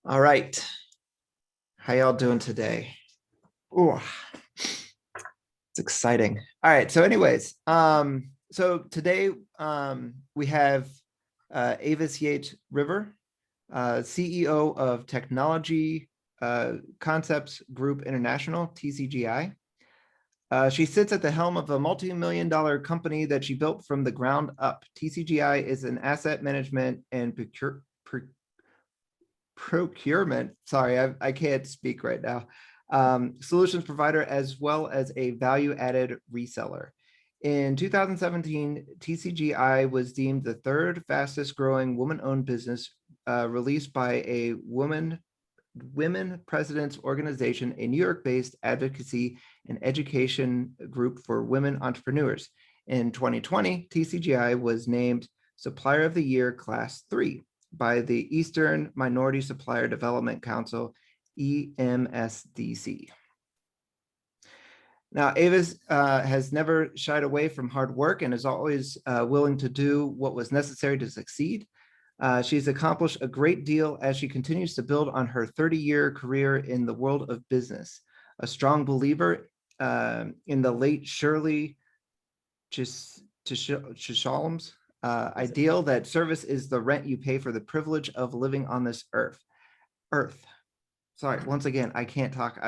All right. How y'all doing today? Oh, it's exciting. All right. So anyways, so today we have Avis Yates Rivers, CEO of Technology Concepts Group International, TCGi. She sits at the helm of a multi-million-dollar company that she built from the ground up. TCGi is an asset management and procurement, sorry, I can't speak right now, solutions provider, as well as a value-added reseller. In 2017, TCGi was deemed the third fastest growing woman-owned business released by a Women Presidents Organization, a New York-based advocacy and education group for women entrepreneurs. In 2020, TCGi was named Supplier of the Year Class 3 by the Eastern Minority Supplier Development Council, EMSDC. Now, Avis has never shied away from hard work and is always willing to do what was necessary to succeed. She's accomplished a great deal as she continues to build on her 30-year career in the world of business. A strong believer in the late Shirley Chisholm's ideal that service is the rent you pay for the privilege of living on this earth. Sorry, once again, I can't talk.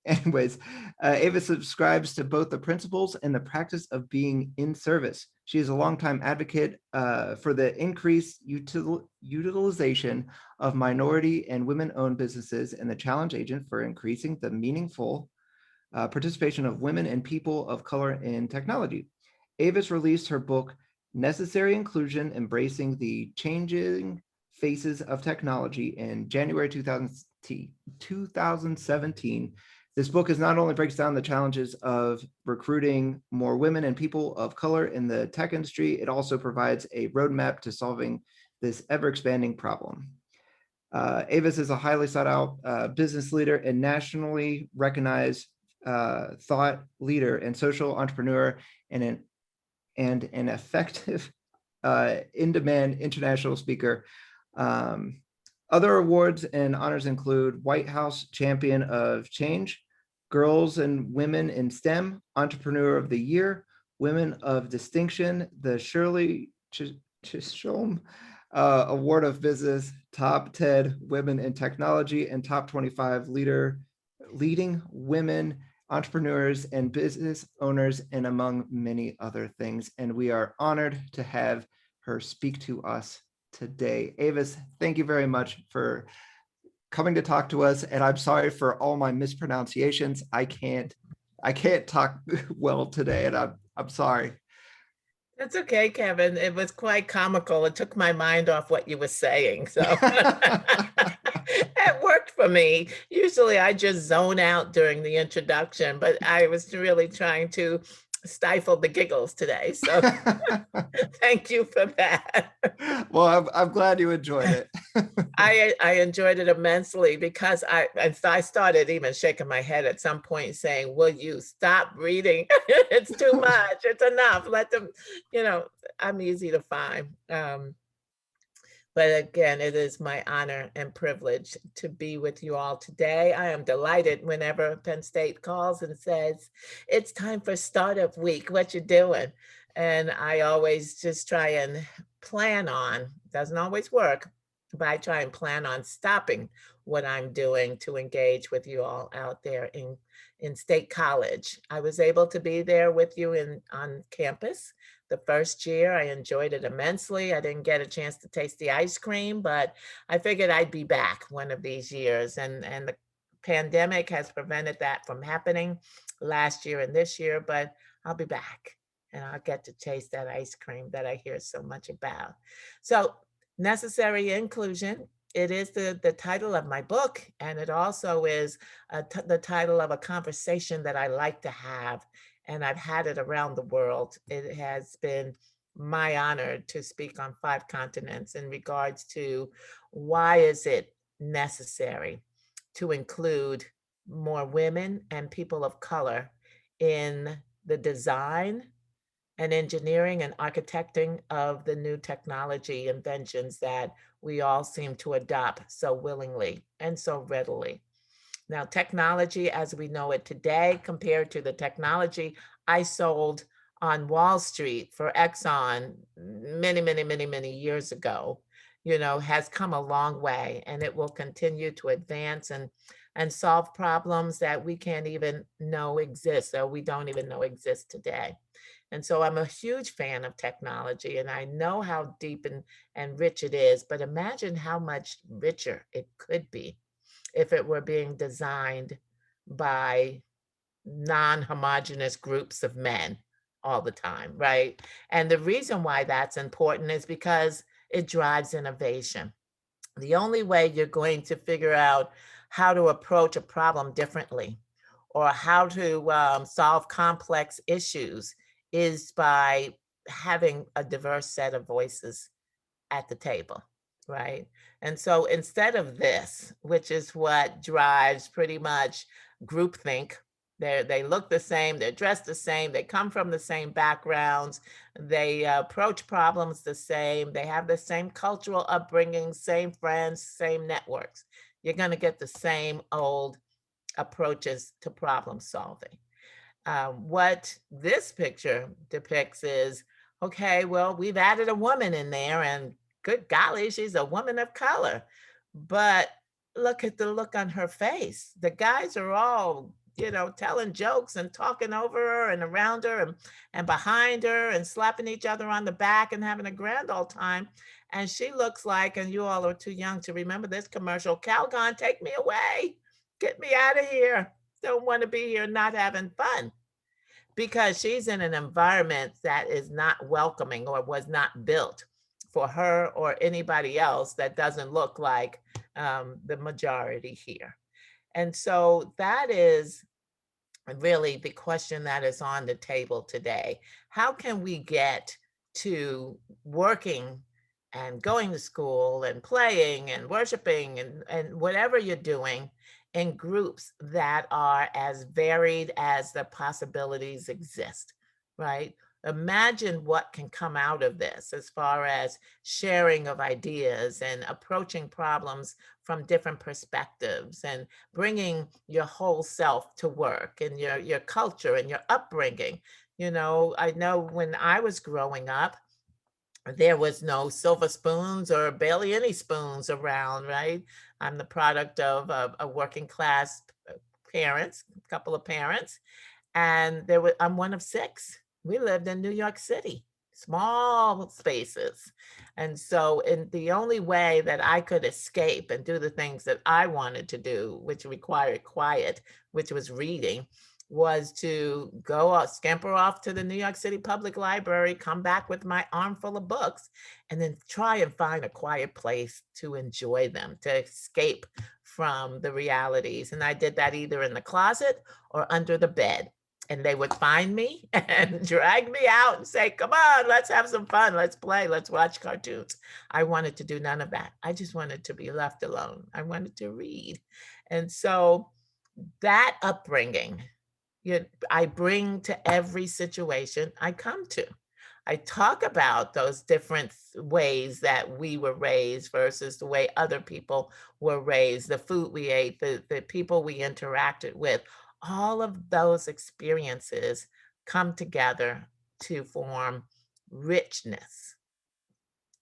Anyways, Avis subscribes to both the principles and the practice of being in service. She is a longtime advocate for the increased utilization of minority and women-owned businesses and the challenge agent for increasing the meaningful participation of women and people of color in technology. Avis released her book, Necessary Inclusion, Embracing the Changing Faces of Technology in January 2017. This book is not only breaks down the challenges of recruiting more women and people of color in the tech industry, it also provides a roadmap to solving this ever-expanding problem. Avis is a highly sought-out business leader and nationally recognized thought leader and social entrepreneur and an effective in-demand international speaker. Other awards and honors include White House Champion of Change, Girls and Women in STEM, Entrepreneur of the Year, Women of Distinction, the Shirley Chisholm Award of Business, Top 10 Women in Technology, and Top 25 Leading Women Entrepreneurs and Business Owners, and among many other things. And we are honored to have her speak to us today. Avis, thank you very much for coming to talk to us. And I'm sorry for all my mispronunciations. I can't talk well today, and I'm sorry. That's okay, Kevin. It was quite comical. It took my mind off what you were saying. So it worked for me. Usually I just zone out during the introduction, but I was really trying to stifle the giggles today. So thank you for that. Well, I'm glad you enjoyed it. I enjoyed it immensely because I started even shaking my head at some point saying, will you stop reading? It's too much. It's enough. Let them, I'm easy to find. But again, it is my honor and privilege to be with you all today. I am delighted whenever Penn State calls and says, it's time for Startup Week. What you doing? And I always just try and plan on, doesn't always work, but I try and plan on stopping what I'm doing to engage with you all out there in State College. I was able to be there with you on campus. The first year, I enjoyed it immensely. I didn't get a chance to taste the ice cream, but I figured I'd be back one of these years. And the pandemic has prevented that from happening last year and this year, but I'll be back and I'll get to taste that ice cream that I hear so much about. So Necessary Inclusion, it is the title of my book, and it also is the title of a conversation that I like to have. And I've had it around the world. It has been my honor to speak on 5 continents in regards to why is it necessary to include more women and people of color in the design and engineering and architecting of the new technology inventions that we all seem to adopt so willingly and so readily. Now, technology as we know it today compared to the technology I sold on Wall Street for Exxon many, many, many, many years ago, has come a long way, and it will continue to advance and solve problems that we can't even know exist, or we don't even know exist today. And so I'm a huge fan of technology, and I know how deep and rich it is, but imagine how much richer it could be if it were being designed by non-homogeneous groups of men all the time, right? And the reason why that's important is because it drives innovation. The only way you're going to figure out how to approach a problem differently or how to solve complex issues is by having a diverse set of voices at the table, right? And so instead of this, which is what drives pretty much groupthink, they look the same, they're dressed the same, they come from the same backgrounds, they approach problems the same, they have the same cultural upbringing, same friends, same networks. You're going to get the same old approaches to problem solving. What this picture depicts is, okay, well, we've added a woman in there, and good golly, she's a woman of color. But look at the look on her face. The guys are all, telling jokes and talking over her and around her and behind her and slapping each other on the back and having a grand old time. And she looks like, and you all are too young to remember this commercial, Calgon, take me away. Get me out of here. Don't want to be here not having fun, because she's in an environment that is not welcoming or was not built for her or anybody else that doesn't look like the majority here. And so that is really the question that is on the table today. How can we get to working and going to school and playing and worshiping and whatever you're doing in groups that are as varied as the possibilities exist, right? Imagine what can come out of this as far as sharing of ideas and approaching problems from different perspectives and bringing your whole self to work and your culture and your upbringing. I know when I was growing up, there was no silver spoons or barely any spoons around, right? I'm the product of a working class parents, a couple of parents, and I'm one of six. We lived in New York City, small spaces. And so the only way that I could escape and do the things that I wanted to do, which required quiet, which was reading, was to go out, scamper off to the New York City Public Library, come back with my armful of books, and then try and find a quiet place to enjoy them, to escape from the realities. And I did that either in the closet or under the bed. And they would find me and drag me out and say, come on, let's have some fun. Let's play. Let's watch cartoons. I wanted to do none of that. I just wanted to be left alone. I wanted to read. And so that upbringing, I bring to every situation I come to. I talk about those different ways that we were raised versus the way other people were raised, the food we ate, the people we interacted with. All of those experiences come together to form richness,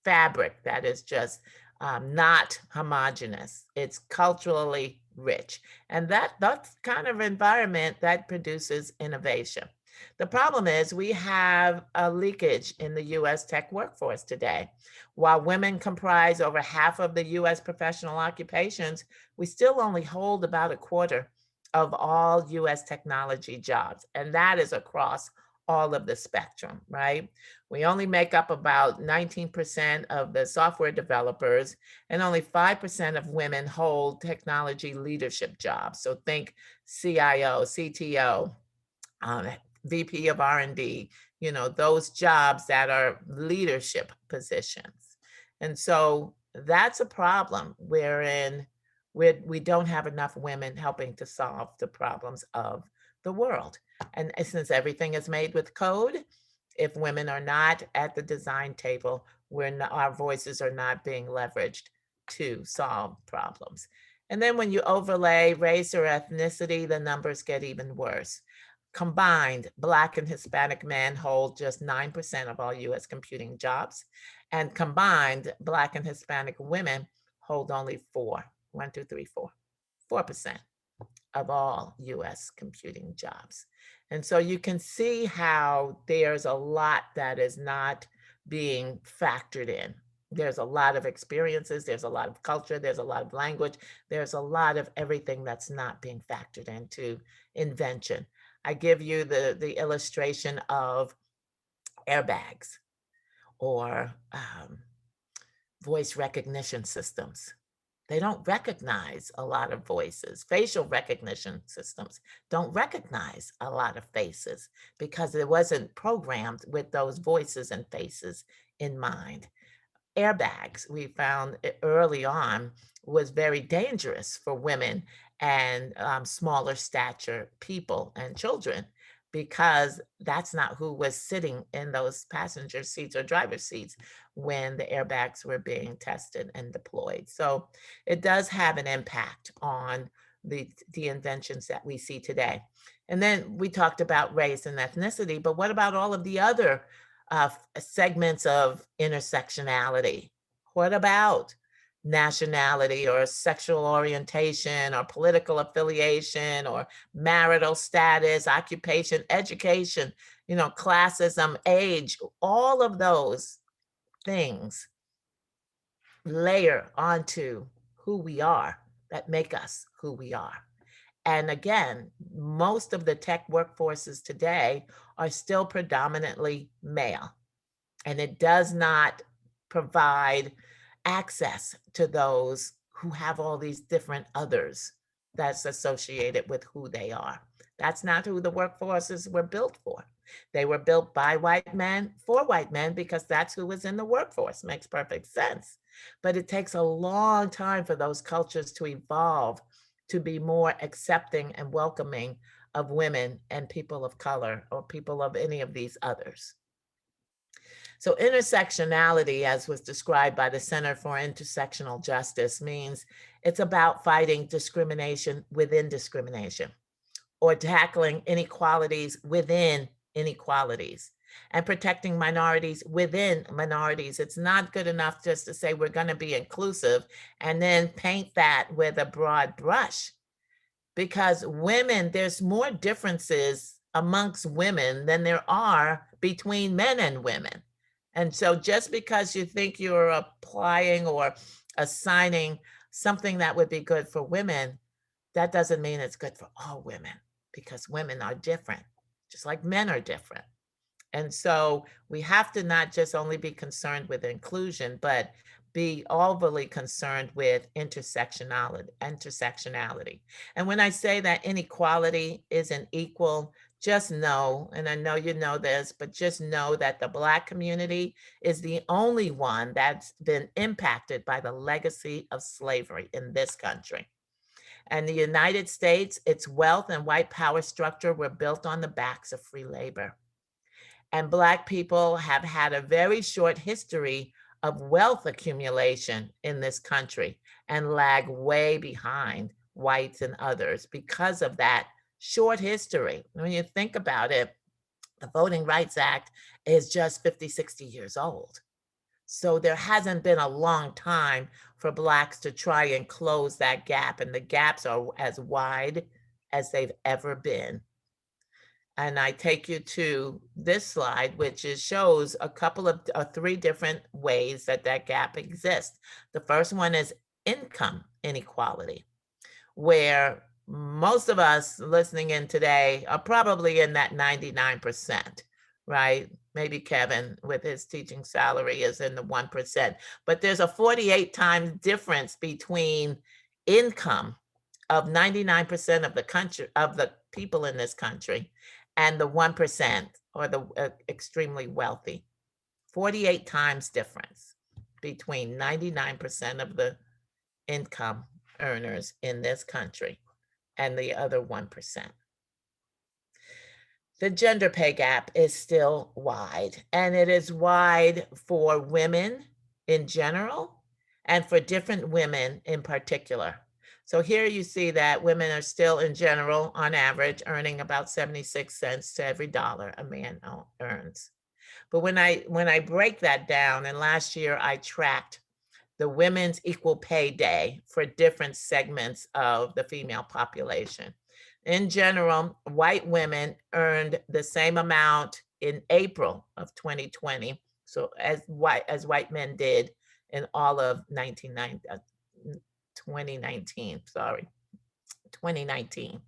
fabric that is just not homogeneous. It's culturally rich. And that's kind of environment that produces innovation. The problem is we have a leakage in the US tech workforce today. While women comprise over half of the US professional occupations, we still only hold about a quarter of all US technology jobs. And that is across all of the spectrum, right? We only make up about 19% of the software developers, and only 5% of women hold technology leadership jobs. So think CIO, CTO, VP of R&D, those jobs that are leadership positions. And so that's a problem wherein we don't have enough women helping to solve the problems of the world. And since everything is made with code, if women are not at the design table, our voices are not being leveraged to solve problems. And then when you overlay race or ethnicity, the numbers get even worse. Combined, Black and Hispanic men hold just 9% of all US computing jobs. And combined, Black and Hispanic women hold only 4% of all US computing jobs. And so you can see how there's a lot that is not being factored in. There's a lot of experiences, there's a lot of culture, there's a lot of language, there's a lot of everything that's not being factored into invention. I give you the illustration of airbags or voice recognition systems. They don't recognize a lot of voices. Facial recognition systems don't recognize a lot of faces because it wasn't programmed with those voices and faces in mind. Airbags, we found early on, was very dangerous for women and smaller stature people and children because that's not who was sitting in those passenger seats or driver seats when the airbags were being tested and deployed. So it does have an impact on the inventions that we see today. And then we talked about race and ethnicity, but what about all of the other segments of intersectionality? What about nationality or sexual orientation or political affiliation or marital status, occupation, education, classism, age? All of those things layer onto who we are that make us who we are. And again, most of the tech workforces today are still predominantly male, and it does not provide access to those who have all these different others that's associated with who they are. That's not who the workforces were built for. They were built by white men for white men because that's who was in the workforce. Makes perfect sense. But it takes a long time for those cultures to evolve to be more accepting and welcoming of women and people of color or people of any of these others. So intersectionality, as was described by the Center for Intersectional Justice, means it's about fighting discrimination within discrimination or tackling inequalities within inequalities and protecting minorities within minorities. It's not good enough just to say we're going to be inclusive and then paint that with a broad brush, because women, there's more differences amongst women than there are between men and women. And so just because you think you're applying or assigning something that would be good for women, that doesn't mean it's good for all women, because women are different, just like men are different. And so we have to not just only be concerned with inclusion, but be overly concerned with intersectionality. And when I say that inequality isn't equal, just know, and I know you know this, but just know that the Black community is the only one that's been impacted by the legacy of slavery in this country. And the United States, its wealth and white power structure were built on the backs of free labor. And Black people have had a very short history of wealth accumulation in this country and lag way behind whites and others because of that short history. When you think about it, the Voting Rights Act is just 50, 60 years old. So there hasn't been a long time for Blacks to try and close that gap, and the gaps are as wide as they've ever been. And I take you to this slide, which shows a couple of three different ways that gap exists. The first one is income inequality, where most of us listening in today are probably in that 99%, right? Maybe Kevin with his teaching salary is in the 1%, but there's a 48 times difference between income of 99% of the country, of the people in this country, and the 1% or the extremely wealthy. 48 times difference between 99% of the income earners in this country and the other 1%. The gender pay gap is still wide, and it is wide for women in general, and for different women in particular. So here you see that women are still in general, on average, earning about 76 cents to every dollar a man earns. But when I break that down, and last year I tracked the Women's Equal Pay Day for different segments of the female population. In general, white women earned the same amount in April of 2020, so as white men did in all of 2019, sorry, 2019.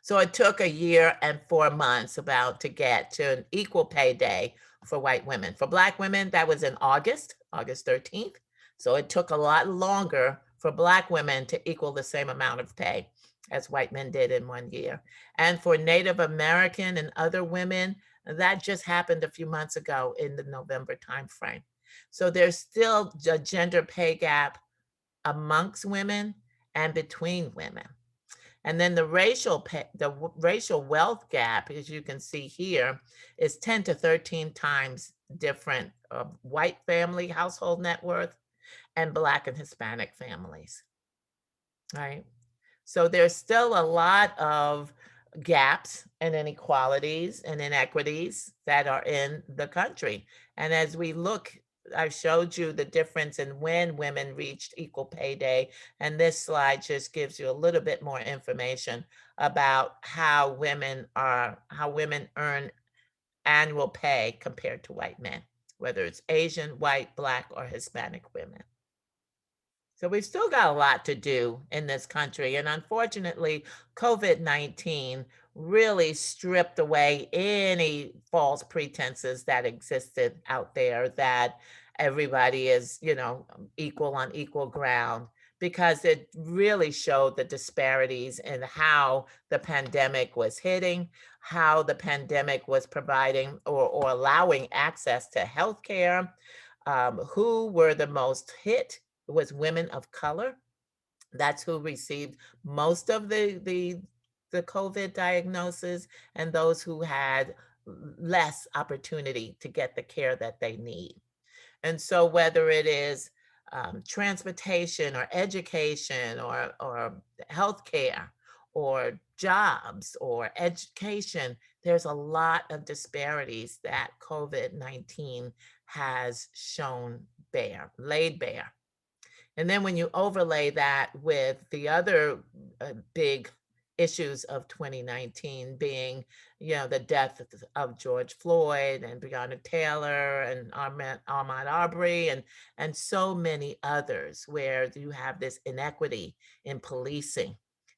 So it took a year and 4 months about to get to an equal pay day for white women. For Black women, that was in August 13th. So it took a lot longer for Black women to equal the same amount of pay as white men did in 1 year. And for Native American and other women, that just happened a few months ago in the November timeframe. So there's still a gender pay gap amongst women and between women. And then the racial wealth gap, as you can see here, is 10 to 13 times different of white family household net worth and Black and Hispanic families, right? So there's still a lot of gaps and inequalities and inequities that are in the country. And as we look, I showed you the difference in when women reached equal pay day. And this slide just gives you a little bit more information about how women earn annual pay compared to white men, whether it's Asian, white, Black, or Hispanic women. So we've still got a lot to do in this country. And unfortunately, COVID-19 really stripped away any false pretenses that existed out there that everybody is, equal on equal ground, because it really showed the disparities in how the pandemic was hitting, how the pandemic was providing or allowing access to healthcare, who were the most hit was women of color. That's who received most of the COVID diagnosis, and those who had less opportunity to get the care that they need. And so whether it is transportation or education or healthcare or jobs or education, there's a lot of disparities that COVID-19 has laid bare. And then when you overlay that with the other big issues of 2019 being, the death of George Floyd and Breonna Taylor and Ahmaud Arbery and so many others, where you have this inequity in policing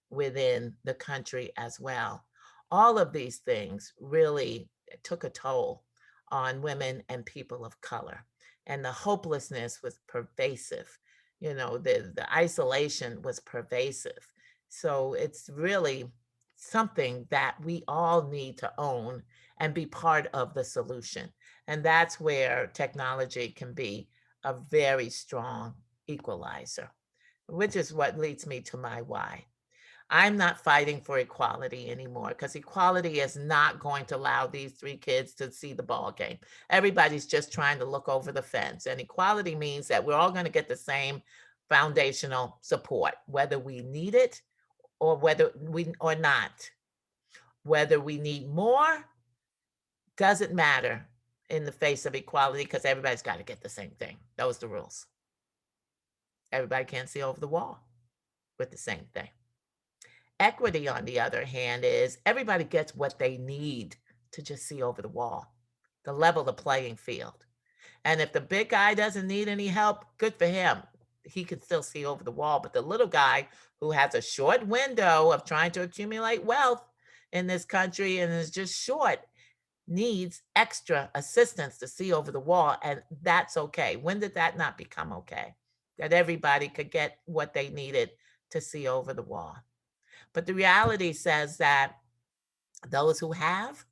within the country as well. All of these things really took a toll on women and people of color. And the hopelessness was pervasive. The isolation was pervasive. So it's really something that we all need to own and be part of the solution. And that's where technology can be a very strong equalizer, which is what leads me to my why. I'm not fighting for equality anymore, because equality is not going to allow these 3 kids to see the ball game. Everybody's just trying to look over the fence. And equality means that we're all going to get the same foundational support, whether we need it or or not. Whether we need more doesn't matter in the face of equality, because everybody's got to get the same thing. Those are the rules. Everybody can't see over the wall with the same thing. Equity, on the other hand, is everybody gets what they need to just see over the wall, to level the playing field. And if the big guy doesn't need any help, good for him. He can still see over the wall. But the little guy who has a short window of trying to accumulate wealth in this country and is just short needs extra assistance to see over the wall. And that's okay. When did that not become okay? That everybody could get what they needed to see over the wall. But the reality says that those who have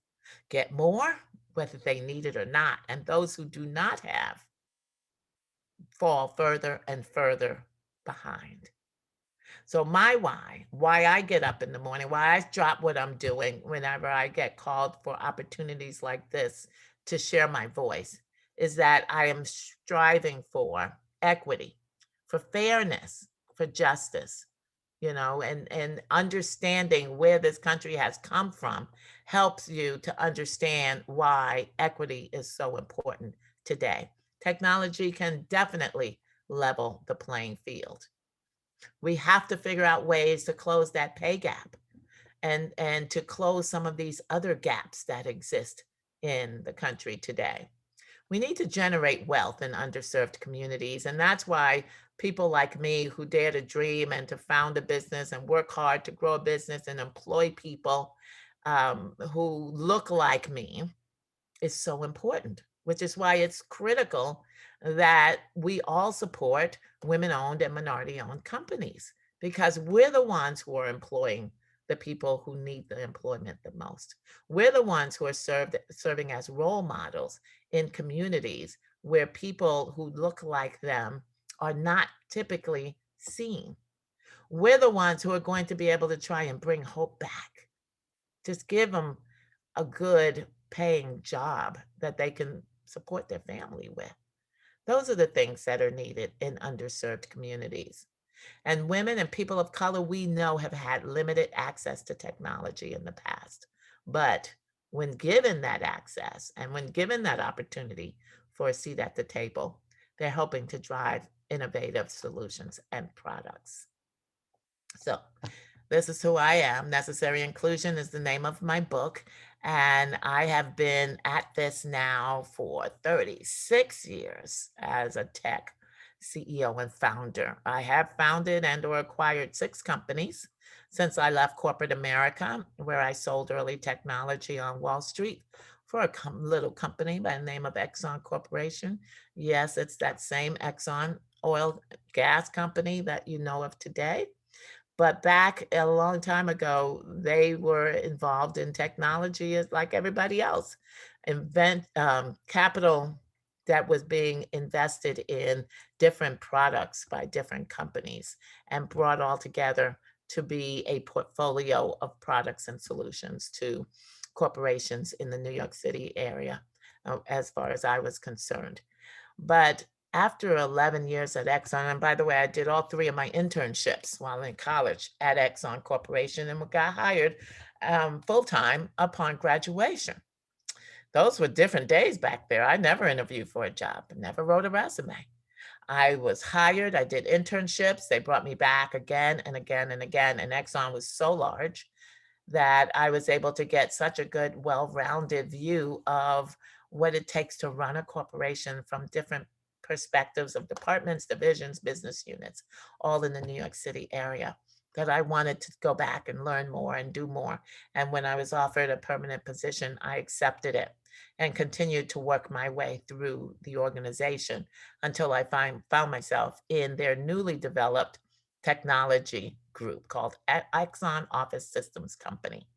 get more, whether they need it or not. And those who do not have fall further and further behind. So my why I get up in the morning, why I drop what I'm doing whenever I get called for opportunities like this to share my voice, is that I am striving for equity for fairness, for justice, and understanding where this country has come from helps you to understand why equity is so important today. Technology can definitely level the playing field. We have to figure out ways to close that pay gap and to close some of these other gaps that exist in the country today. We need to generate wealth in underserved communities. And that's why people like me who dare to dream and to found a business and work hard to grow a business and employ people who look like me is so important, which is why it's critical that we all support women-owned and minority-owned companies, because we're the ones who are employing the people who need the employment the most. We're the ones who are serving as role models in communities where people who look like them are not typically seen. We're the ones who are going to be able to try and bring hope back. Just give them a good paying job that they can support their family with. Those are the things that are needed in underserved communities. And women and people of color, we know, have had limited access to technology in the past. But when given that access and when given that opportunity for a seat at the table, they're helping to drive innovative solutions and products. So this is who I am. Necessary Inclusion is the name of my book. And I have been at this now for 36 years as a tech CEO and founder. I have founded and or acquired 6 companies since I left corporate America, where I sold early technology on Wall Street for a little company by the name of Exxon Corporation. Yes, it's that same Exxon oil gas company that you know of today. But back a long time ago, they were involved in technology as like everybody else. Capital that was being invested in different products by different companies and brought all together to be a portfolio of products and solutions to corporations in the New York City area, as far as I was concerned. But after 11 years at Exxon, and by the way, I did all 3 of my internships while in college at Exxon Corporation and got hired full-time upon graduation. Those were different days back there. I never interviewed for a job, never wrote a resume. I was hired, I did internships. They brought me back again and again and again. And Exxon was so large that I was able to get such a good, well-rounded view of what it takes to run a corporation from different perspectives of departments, divisions, business units, all in the New York City area, that I wanted to go back and learn more and do more. And when I was offered a permanent position, I accepted it and continued to work my way through the organization until I found myself in their newly developed technology group called Exxon Office Systems Company.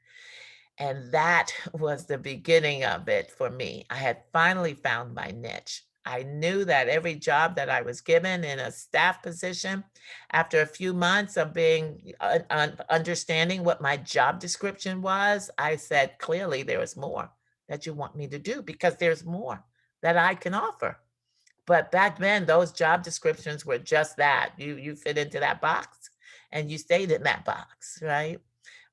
And that was the beginning of it for me. I had finally found my niche. I knew that every job that I was given in a staff position, after a few months of being understanding what my job description was, I said, clearly there is more that you want me to do because there's more that I can offer. But back then, those job descriptions were just that. You fit into that box and you stayed in that box, right?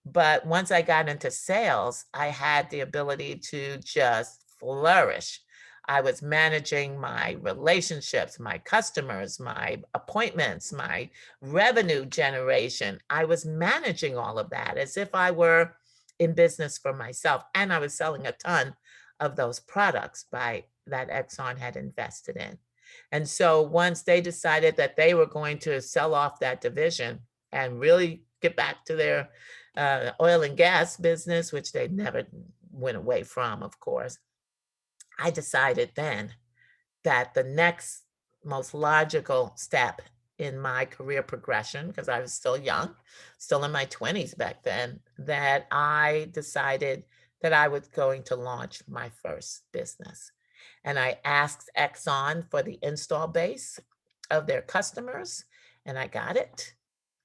But once I got into sales, I had the ability to just flourish. I was managing my relationships, my customers, my appointments, my revenue generation. I was managing all of that as if I were in business for myself. And I was selling a ton of those products that Exxon had invested in. And so once they decided that they were going to sell off that division and really get back to their oil and gas business, which they never went away from, of course, I decided then that the next most logical step in my career progression, because I was still young, still in my 20s back then, that I decided that I was going to launch my first business. And I asked Exxon for the install base of their customers, and I got it.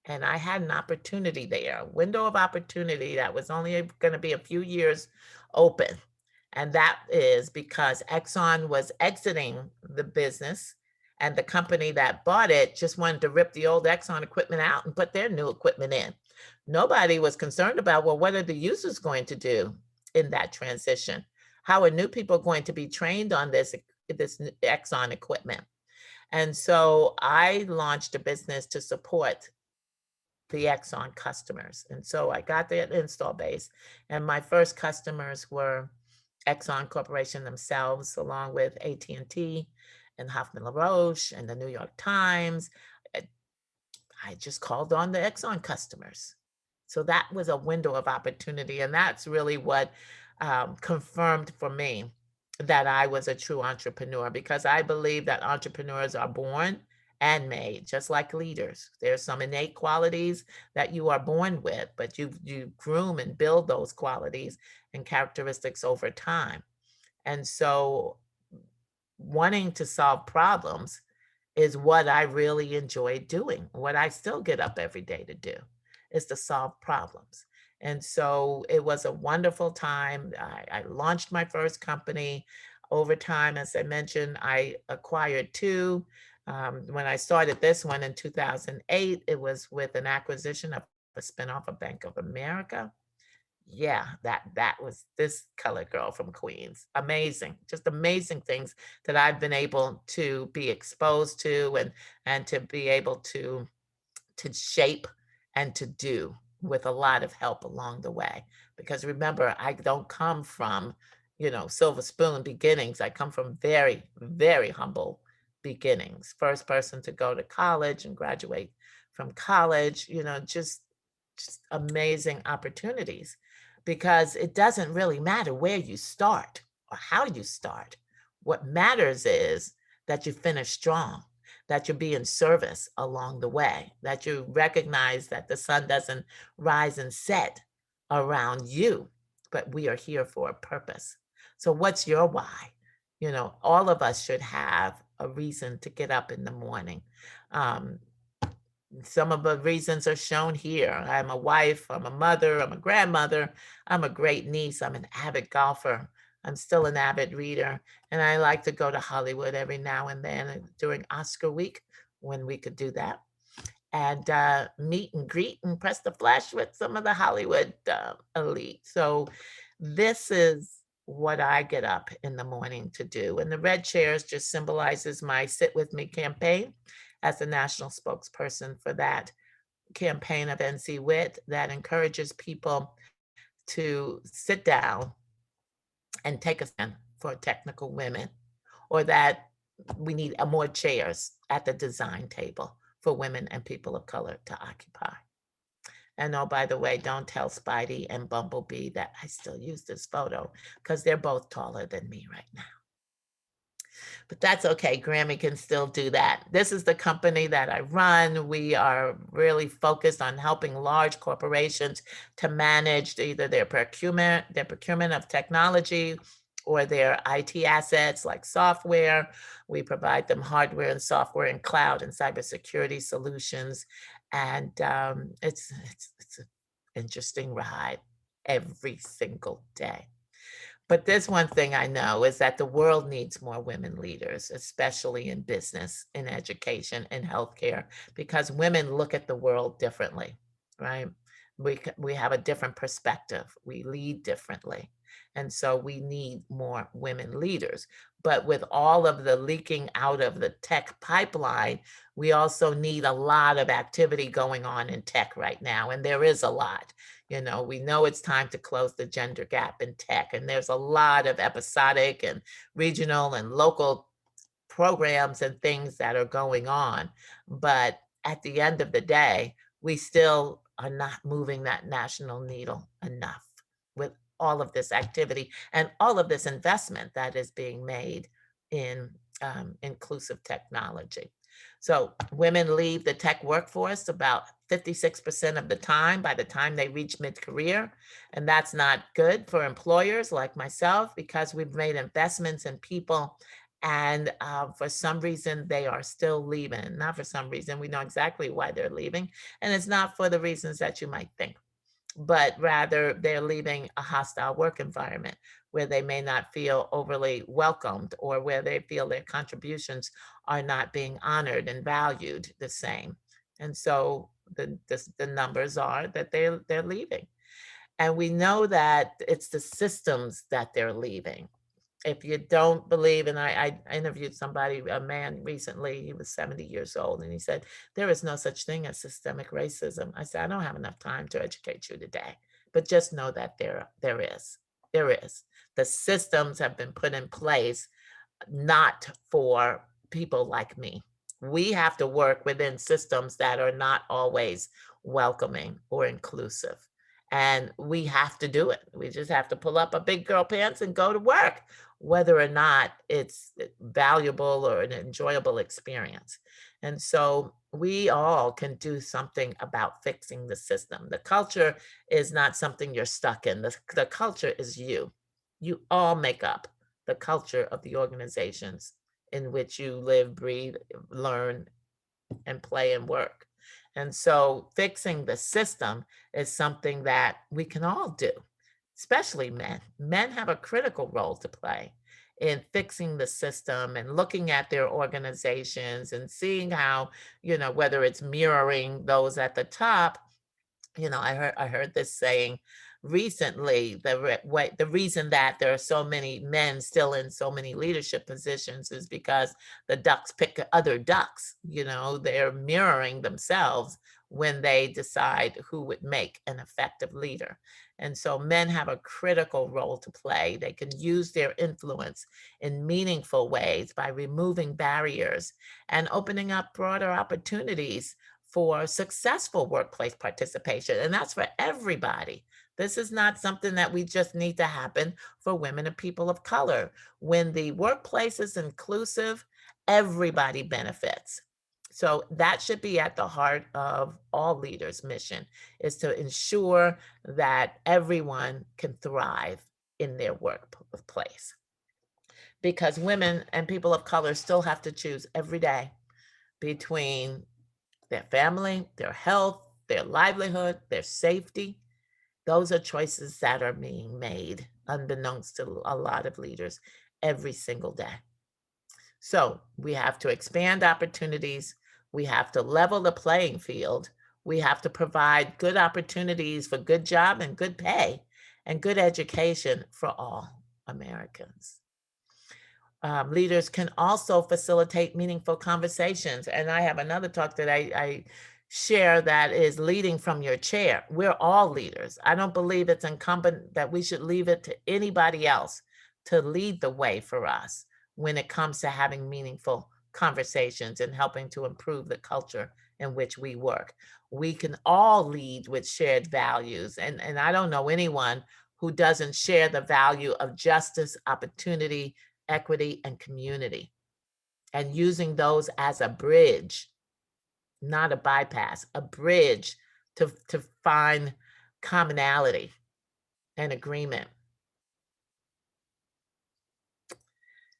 And I had an opportunity there, a window of opportunity that was only going to be a few years open. And that is because Exxon was exiting the business And the company that bought it just wanted to rip the old Exxon equipment out and put their new equipment in. Nobody was concerned about, well, what are the users going to do in that transition? How are new people going to be trained on this Exxon equipment? And so I launched a business to support the Exxon customers. And so I got the install base, and my first customers were Exxon Corporation themselves, along with AT&T and Hoffman LaRoche and the New York Times. I just called on the Exxon customers. So that was a window of opportunity. And that's really what confirmed for me that I was a true entrepreneur, because I believe that entrepreneurs are born and made, just like leaders. There's some innate qualities that you are born with, but you groom and build those qualities and characteristics over time. And so wanting to solve problems is what I really enjoy doing. What I still get up every day to do is to solve problems. And so it was a wonderful time. I launched my first company. Over time, as I mentioned, I acquired two. When I started this one in 2008, it was with an acquisition of a spinoff of Bank of America. Yeah, that was this colored girl from Queens. Amazing, just amazing things that I've been able to be exposed to, and to be able to shape and to do with a lot of help along the way. Because remember, I don't come from, silver spoon beginnings. I come from very, very humble beginnings. First person to go to college and graduate from college, just amazing opportunities, because it doesn't really matter where you start or how you start. What matters is that you finish strong, that you be in service along the way, that you recognize that the sun doesn't rise and set around you, but we are here for a purpose. So what's your why? All of us should have a reason to get up in the morning. Um, some of the reasons are shown here. I'm a wife, I'm a mother, I'm a grandmother, I'm a great niece, I'm an avid golfer, I'm still an avid reader, and I like to go to Hollywood every now and then during Oscar week when we could do that, and meet and greet and press the flesh with some of the Hollywood elite. So this is what I get up in the morning to do. And the red chairs just symbolizes my Sit With Me campaign as the national spokesperson for that campaign of NC Wit that encourages people to sit down and take a stand for technical women, or that we need more chairs at the design table for women and people of color to occupy. And oh, by the way, don't tell Spidey and Bumblebee that I still use this photo, because they're both taller than me right now. But that's okay. Grammy can still do that. This is the company that I run. We are really focused on helping large corporations to manage either their procurement of technology, or their IT assets like software. We provide them hardware and software and cloud and cybersecurity solutions. And it's an interesting ride every single day. But there's one thing I know is that the world needs more women leaders, especially in business, in education, in healthcare, because women look at the world differently, right? We have a different perspective. We lead differently. And so we need more women leaders. But with all of the leaking out of the tech pipeline, we also need a lot of activity going on in tech right now. And there is a lot. We know it's time to close the gender gap in tech. And there's a lot of episodic and regional and local programs and things that are going on. But at the end of the day, we still are not moving that national needle enough with all of this activity and all of this investment that is being made in inclusive technology. So women leave the tech workforce about 56% of the time by the time they reach mid-career. And that's not good for employers like myself, because we've made investments in people, and for some reason they are still leaving. Not for some reason, we know exactly why they're leaving. And it's not for the reasons that you might think, but rather they're leaving a hostile work environment where they may not feel overly welcomed, or where they feel their contributions are not being honored and valued the same. And so the numbers are that they're leaving. And we know that it's the systems that they're leaving. If you don't believe, and I interviewed somebody, a man recently, he was 70 years old, and he said, there is no such thing as systemic racism. I said, I don't have enough time to educate you today, but just know that there is. There is. The systems have been put in place not for people like me. We have to work within systems that are not always welcoming or inclusive. And we have to do it. We just have to pull up our big girl pants and go to work, whether or not it's valuable or an enjoyable experience. And so we all can do something about fixing the system. The culture is not something you're stuck in. The culture is you. You all make up the culture of the organizations in which you live, breathe, learn, and play and work. And so fixing the system is something that we can all do, especially men. Men have a critical role to play in fixing the system and looking at their organizations and seeing how, whether it's mirroring those at the top. I heard this saying recently, the reason that there are so many men still in so many leadership positions is because the ducks pick other ducks. They're mirroring themselves when they decide who would make an effective leader. And so men have a critical role to play. They can use their influence in meaningful ways by removing barriers and opening up broader opportunities for successful workplace participation. And that's for everybody. This is not something that we just need to happen for women and people of color. When the workplace is inclusive, everybody benefits. So that should be at the heart of all leaders' mission, is to ensure that everyone can thrive in their workplace. Because women and people of color still have to choose every day between their family, their health, their livelihood, their safety. Those are choices that are being made, unbeknownst to a lot of leaders, every single day. So we have to expand opportunities. We have to level the playing field. We have to provide good opportunities for good job and good pay and good education for all Americans. Leaders can also facilitate meaningful conversations. And I have another talk that I share that is leading from your chair. We're all leaders. I don't believe it's incumbent that we should leave it to anybody else to lead the way for us when it comes to having meaningful conversations and helping to improve the culture in which we work. We can all lead with shared values. And I don't know anyone who doesn't share the value of justice, opportunity, equity, and community, and using those as a bridge, not a bypass, a bridge to find commonality and agreement.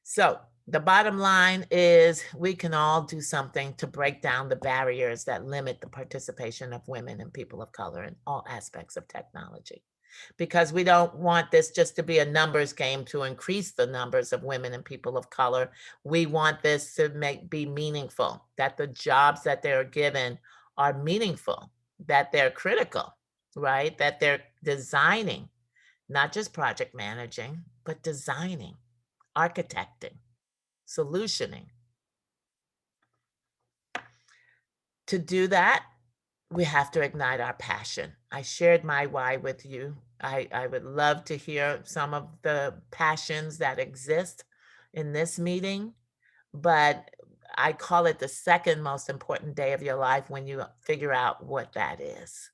So the bottom line is we can all do something to break down the barriers that limit the participation of women and people of color in all aspects of technology. Because we don't want this just to be a numbers game to increase the numbers of women and people of color. We want this to be meaningful, that the jobs that they're given are meaningful, that they're critical, right? That they're designing, not just project managing, but designing, architecting, solutioning. To do that, we have to ignite our passion. I shared my why with you. I would love to hear some of the passions that exist in this meeting, but I call it the second most important day of your life when you figure out what that is.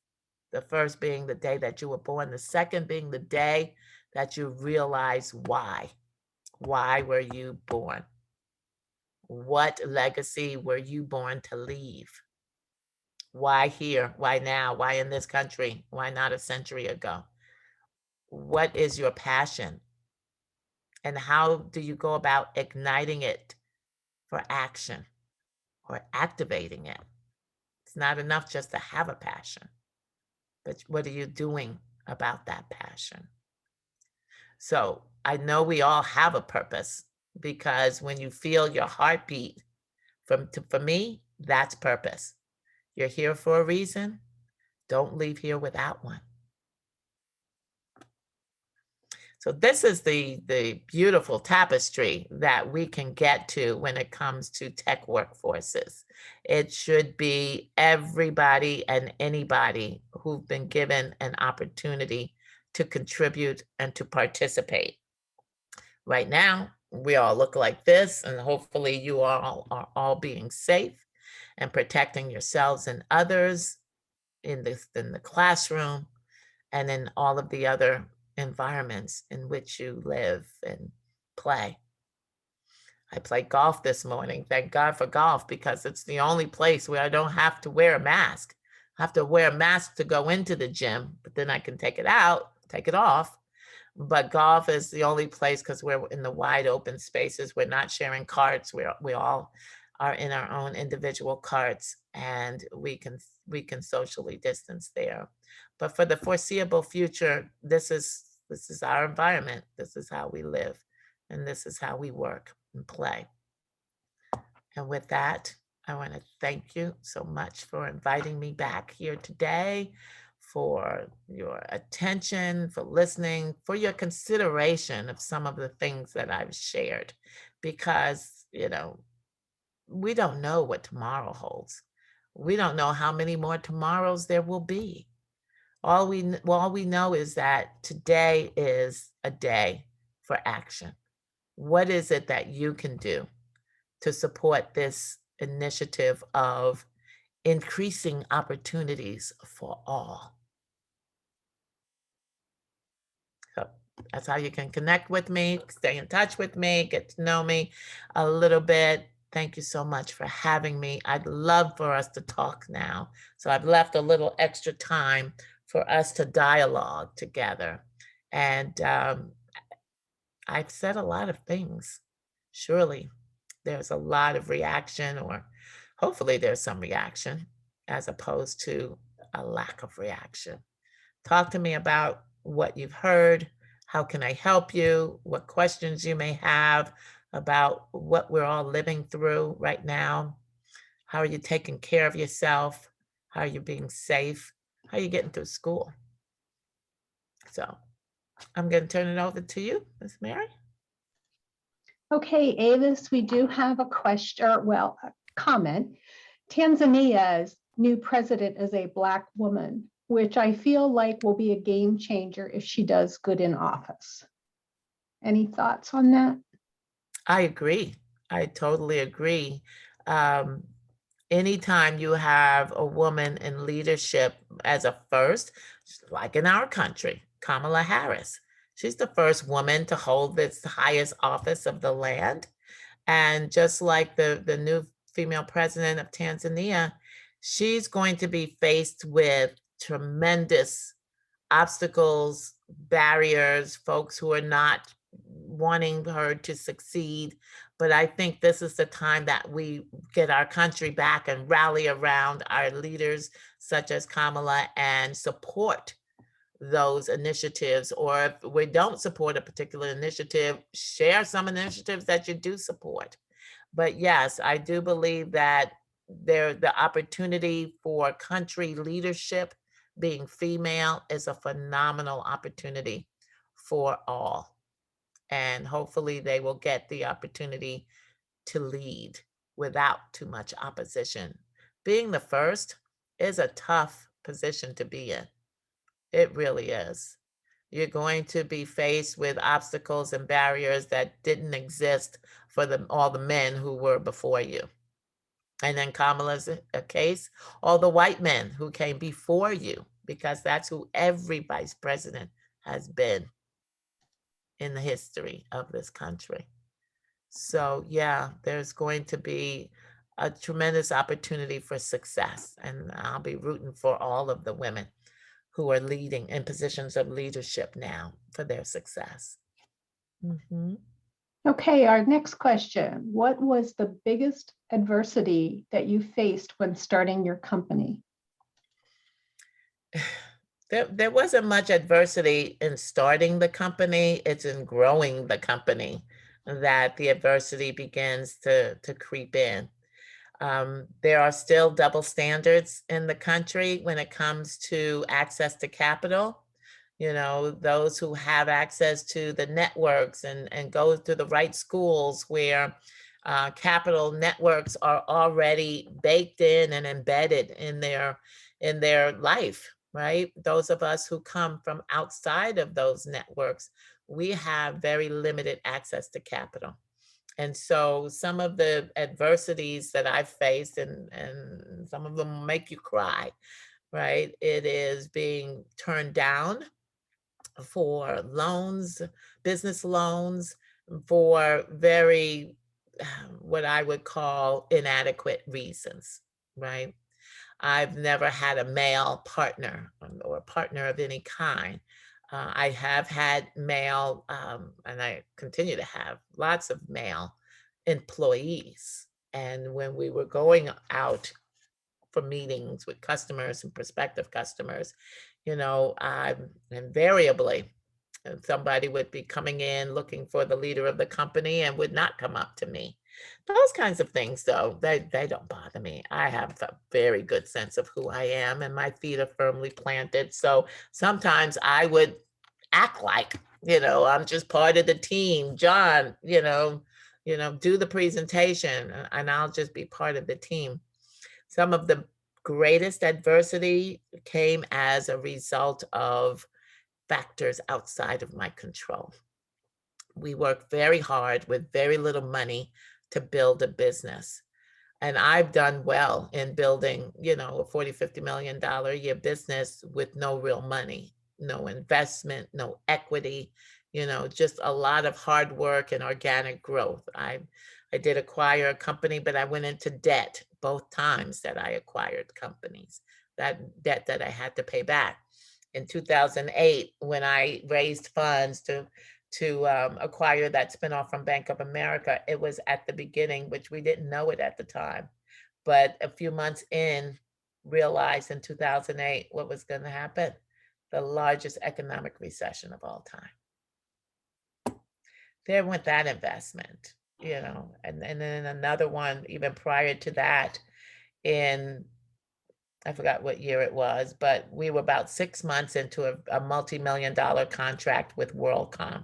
The first being the day that you were born, the second being the day that you realize why. Why were you born? What legacy were you born to leave? Why here? Why now? Why in this country? Why not a century ago? What is your passion? And how do you go about igniting it for action or activating it? It's not enough just to have a passion, but what are you doing about that passion? So I know we all have a purpose, because when you feel your heartbeat, for me, that's purpose. You're here for a reason. Don't leave here without one. So this is the beautiful tapestry that we can get to when it comes to tech workforces. It should be everybody and anybody who've been given an opportunity to contribute and to participate. Right now, we all look like this, and hopefully you all are all being safe and protecting yourselves and others in the classroom and in all of the other environments in which you live and play. I played golf this morning. Thank God for golf, because it's the only place where I don't have to wear a mask. I have to wear a mask to go into the gym, but then I can take it out, take it off. But golf is the only place, because we're in the wide open spaces. We're not sharing carts. We all are in our own individual carts, and we can socially distance there. But for the foreseeable future, this is our environment. This is how we live, and this is how we work and play. And with that, I want to thank you so much for inviting me back here today, for your attention, for listening, for your consideration of some of the things that I've shared, because, we don't know what tomorrow holds. We don't know how many more tomorrows there will be. All we know is that today is a day for action. What is it that you can do to support this initiative of increasing opportunities for all? So that's how you can connect with me, stay in touch with me, get to know me a little bit. Thank you so much for having me. I'd love for us to talk now. So I've left a little extra time for us to dialogue together. And I've said a lot of things. Surely there's a lot of reaction, or hopefully there's some reaction, as opposed to a lack of reaction. Talk to me about what you've heard. How can I help you? What questions you may have about what we're all living through right now. How are you taking care of yourself? How are you being safe? How are you getting through school? So I'm going to turn it over to you, Ms. Mary. Okay, Avis, we do have a question, a comment. Tanzania's new president is a Black woman, which I feel like will be a game changer if she does good in office. Any thoughts on that? I agree. I totally agree. Anytime you have a woman in leadership as a first, like in our country, Kamala Harris, she's the first woman to hold this highest office of the land. And just like the new female president of Tanzania, she's going to be faced with tremendous obstacles, barriers, folks who are not wanting her to succeed. But I think this is the time that we get our country back and rally around our leaders such as Kamala and support those initiatives. Or if we don't support a particular initiative, share some initiatives that you do support. But yes, I do believe that the opportunity for country leadership, being female, is a phenomenal opportunity for all. And hopefully they will get the opportunity to lead without too much opposition. Being the first is a tough position to be in. It really is. You're going to be faced with obstacles and barriers that didn't exist for all the men who were before you. And then Kamala's a case, all the white men who came before you, because that's who every vice president has been in the history of this country. So yeah, there's going to be a tremendous opportunity for success. And I'll be rooting for all of the women who are leading in positions of leadership now for their success. Mm-hmm. Okay, our next question. What was the biggest adversity that you faced when starting your company? There wasn't much adversity in starting the company. It's in growing the company that the adversity begins to creep in. There are still double standards in the country when it comes to access to capital. You know, those who have access to the networks and go to the right schools where capital networks are already baked in and embedded in their life, right? Those of us who come from outside of those networks, we have very limited access to capital. And so some of the adversities that I've faced, and some of them make you cry, right? It is being turned down for loans, business loans, for very, what I would call inadequate reasons, right? I've never had a male partner or a partner of any kind. I have had male, and I continue to have lots of male employees. And when we were going out for meetings with customers and prospective customers, you know, invariably, somebody would be coming in looking for the leader of the company and would not come up to me. Those kinds of things, though, they don't bother me. I have a very good sense of who I am and my feet are firmly planted. So sometimes I would act like, you know, I'm just part of the team. John, do the presentation and I'll just be part of the team. Some of the greatest adversity came as a result of factors outside of my control. We worked very hard with very little money to build a business. And I've done well in building, a $40, $50 million a year business with no real money, no investment, no equity, just a lot of hard work and organic growth. I did acquire a company, but I went into debt both times that I acquired companies, that debt that I had to pay back. In 2008, when I raised funds to acquire that spinoff from Bank of America, it was at the beginning, which we didn't know it at the time, but a few months in, realized in 2008 what was going to happen: the largest economic recession of all time. There went that investment, and then another one even prior to that in, I forgot what year it was, but we were about 6 months into a multi-million-dollar contract with WorldCom.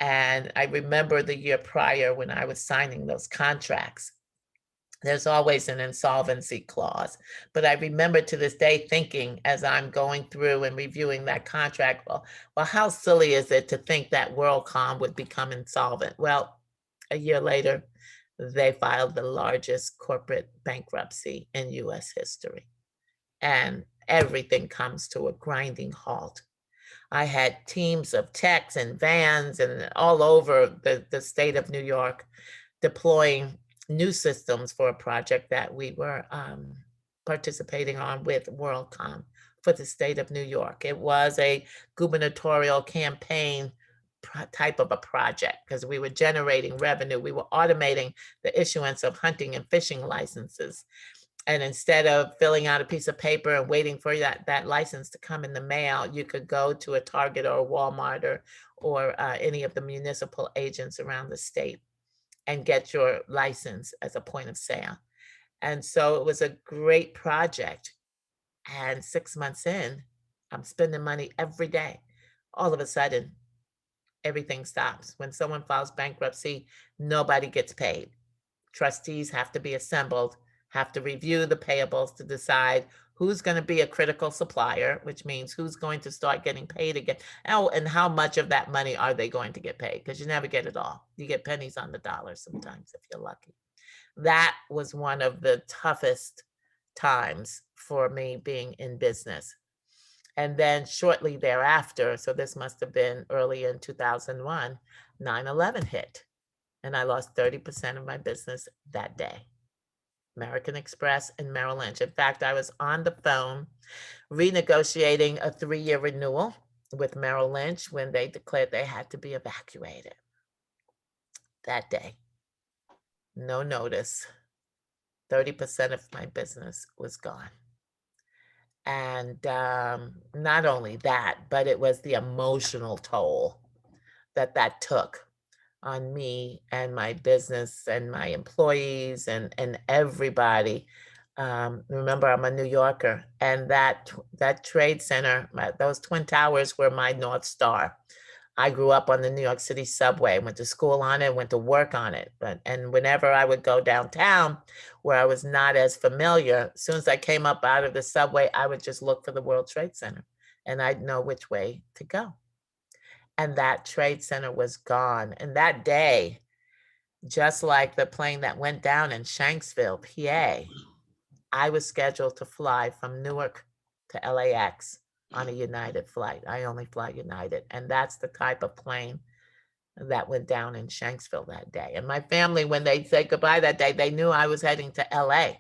And I remember the year prior when I was signing those contracts, there's always an insolvency clause. But I remember to this day thinking, as I'm going through and reviewing that contract, well, how silly is it to think that WorldCom would become insolvent? Well, a year later, they filed the largest corporate bankruptcy in US history. And everything comes to a grinding halt. I had teams of techs and vans and all over the state of New York deploying new systems for a project that we were participating on with WorldCom for the state of New York. It was a gubernatorial campaign type of a project because we were generating revenue. We were automating the issuance of hunting and fishing licenses. And instead of filling out a piece of paper and waiting for that license to come in the mail, you could go to a Target or a Walmart or any of the municipal agents around the state and get your license as a point of sale. And so it was a great project. And 6 months in, I'm spending money every day. All of a sudden, everything stops. When someone files bankruptcy, nobody gets paid. Trustees have to be assembled, have to review the payables to decide who's going to be a critical supplier, which means who's going to start getting paid again. Oh, and how much of that money are they going to get paid? Because you never get it all. You get pennies on the dollar sometimes if you're lucky. That was one of the toughest times for me being in business. And then shortly thereafter, so this must have been early in 2001, 9/11 hit. And I lost 30% of my business that day. American Express and Merrill Lynch. In fact, I was on the phone renegotiating a 3-year renewal with Merrill Lynch when they declared they had to be evacuated. That day, no notice, 30% of my business was gone. And not only that, but it was the emotional toll that that took on me and my business and my employees and everybody. Remember, I'm a New Yorker, and that trade center, those Twin Towers were my North Star. I grew up on the New York City subway, went to school on it, went to work on it. And whenever I would go downtown where I was not as familiar, as soon as I came up out of the subway, I would just look for the World Trade Center and I'd know which way to go. And that trade center was gone. And that day, just like the plane that went down in Shanksville, PA, I was scheduled to fly from Newark to LAX on a United flight. I only fly United. And that's the type of plane that went down in Shanksville that day. And my family, when they said goodbye that day, they knew I was heading to LA.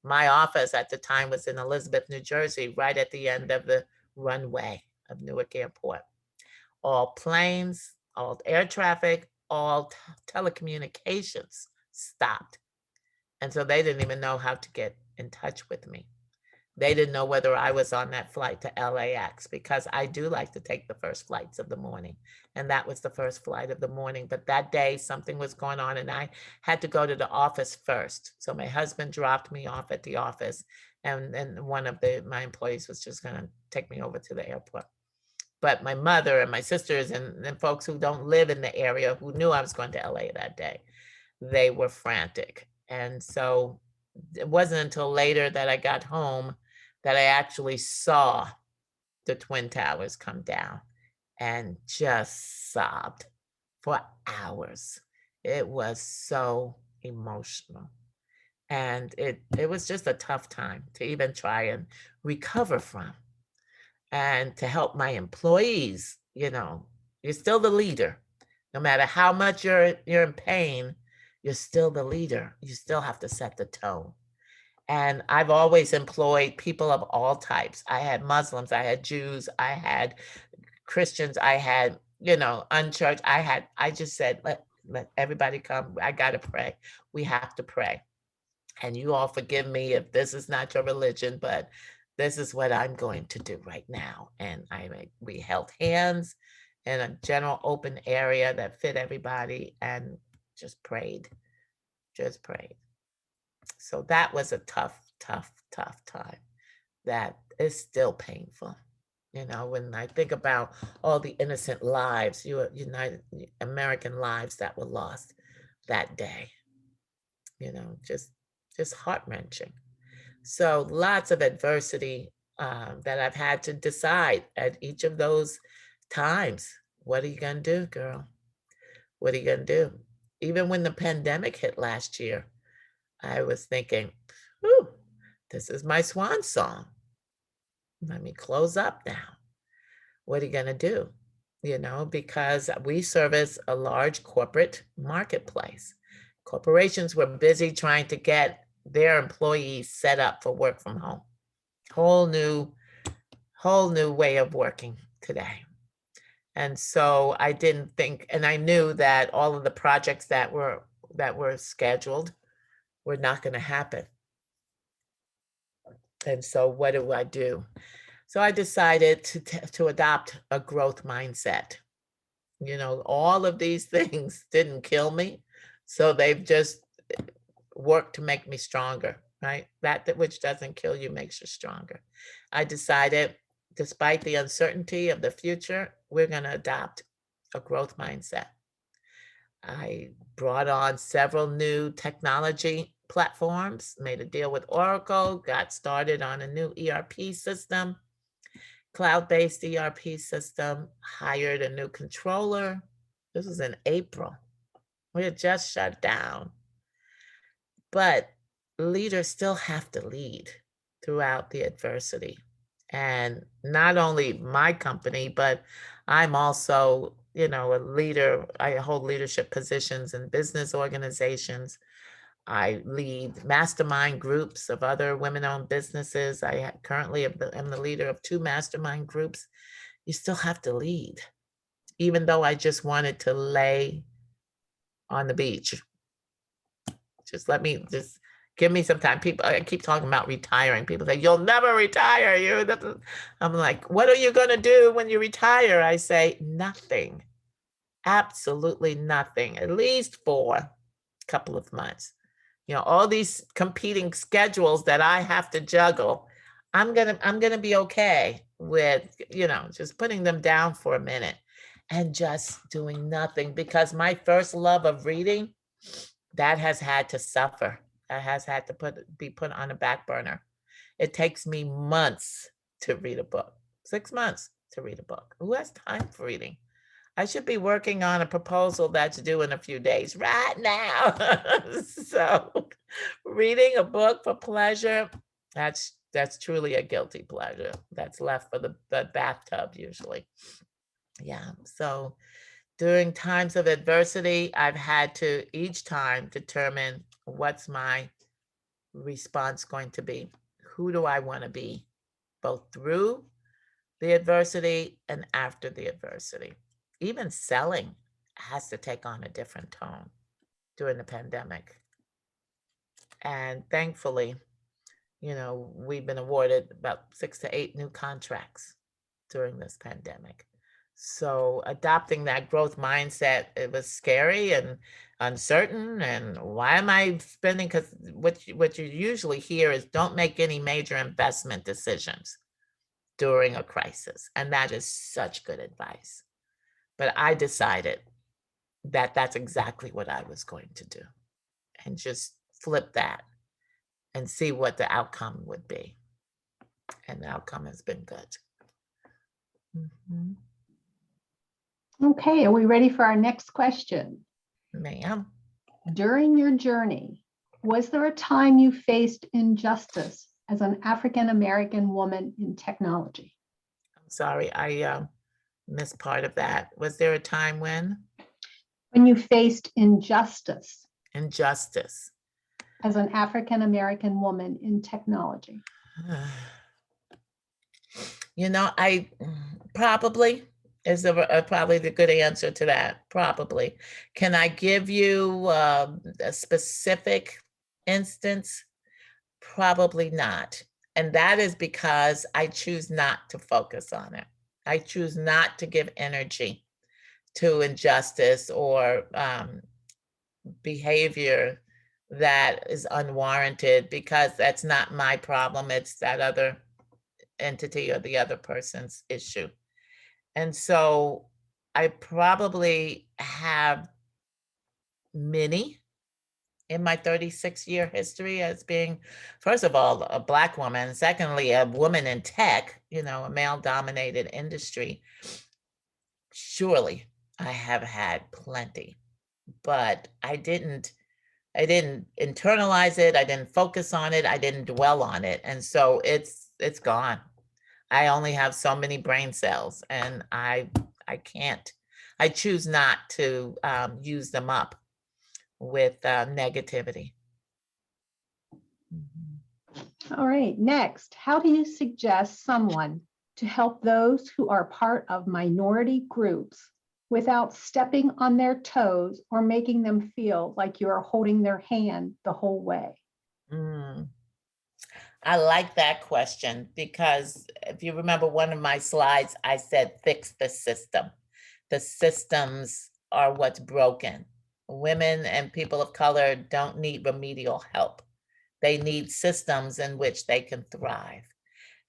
My office at the time was in Elizabeth, New Jersey, right at the end of the runway of Newark Airport. All planes, all air traffic, all telecommunications stopped. And so they didn't even know how to get in touch with me. They didn't know whether I was on that flight to LAX, because I do like to take the first flights of the morning. And that was the first flight of the morning. But that day, something was going on and I had to go to the office first. So my husband dropped me off at the office, and one of my employees was just going to take me over to the airport. But my mother and my sisters and folks who don't live in the area, who knew I was going to LA that day, they were frantic. And so it wasn't until later that I got home that I actually saw the Twin Towers come down and just sobbed for hours. It was so emotional. And it was just a tough time to even try and recover from. And to help my employees, you're still the leader. No matter how much you're in pain, you're still the leader. You still have to set the tone. And I've always employed people of all types. I had Muslims, I had Jews, I had Christians, I had, unchurched. I just said, let everybody come. I got to pray. We have to pray. And you all forgive me if this is not your religion, but this is what I'm going to do right now. And we held hands in a general open area that fit everybody and just prayed. So that was a tough time. That is still painful. When I think about all the innocent lives, United American lives that were lost that day, just heart-wrenching. So lots of adversity that I've had to decide at each of those times. What are you going to do, girl? What are you going to do? Even when the pandemic hit last year, I was thinking, this is my swan song. Let me close up now. What are you going to do? Because we service a large corporate marketplace. Corporations were busy trying to get their employees set up for work from home. Whole new way of working today. And so I didn't think, and I knew that all of the projects that were scheduled were not going to happen. And so what do I do? So I decided to adopt a growth mindset. All of these things didn't kill me. So they've just worked to make me stronger, right? That which doesn't kill you makes you stronger. I decided, despite the uncertainty of the future, we're going to adopt a growth mindset. I brought on several new technology platforms, made a deal with Oracle, got started on a new ERP system, cloud-based ERP system, hired a new controller. This was in April. We had just shut down. But leaders still have to lead throughout the adversity. And not only my company, but I'm also, a leader. I hold leadership positions in business organizations. I lead mastermind groups of other women-owned businesses. I currently am the leader of 2 mastermind groups. You still have to lead, even though I just wanted to lay on the beach. Just Give me some time. People, I keep talking about retiring. People say, you'll never retire. I'm like, what are you going to do when you retire? I say, nothing. Absolutely nothing, at least for a couple of months. All these competing schedules that I have to juggle, I'm gonna be okay with, just putting them down for a minute and just doing nothing, because my first love of reading, that has had to suffer. That has had to be put on a back burner. It takes me months to read a book, 6 months to read a book. Who has time for reading? I should be working on a proposal that's due in a few days right now. So reading a book for pleasure, that's truly a guilty pleasure. That's left for the bathtub usually. Yeah. So during times of adversity, I've had to each time determine what's my response going to be. Who do I want to be, both through the adversity and after the adversity? Even selling has to take on a different tone during the pandemic. And thankfully, we've been awarded about 6 to 8 new contracts during this pandemic. So adopting that growth mindset, it was scary and uncertain. And why am I spending? Because what you usually hear is don't make any major investment decisions during a crisis. And that is such good advice. But I decided that that's exactly what I was going to do, and just flip that and see what the outcome would be. And the outcome has been good. Mm-hmm. Okay, are we ready for our next question? Ma'am. During your journey, was there a time you faced injustice as an African-American woman in technology? I'm sorry, I missed part of that. Was there a time when? When you faced injustice Injustice. as an African-American woman in technology? I probably is probably the good answer to that. Probably. Can I give you a specific instance? Probably not. And that is because I choose not to focus on it. I choose not to give energy to injustice or behavior that is unwarranted, because that's not my problem. It's that other entity or the other person's issue. And so I probably have many in my 36-year history as being, first of all, a Black woman, secondly, a woman in tech, a male-dominated industry. Surely I have had plenty, but I didn't internalize it. I didn't focus on it. I didn't dwell on it. And so it's gone. I only have so many brain cells, and I choose not to use them up with negativity. All right, next, how do you suggest someone to help those who are part of minority groups without stepping on their toes or making them feel like you are holding their hand the whole way? I like that question, because if you remember one of my slides, I said, fix the system. The systems are what's broken. Women and people of color don't need remedial help. They need systems in which they can thrive.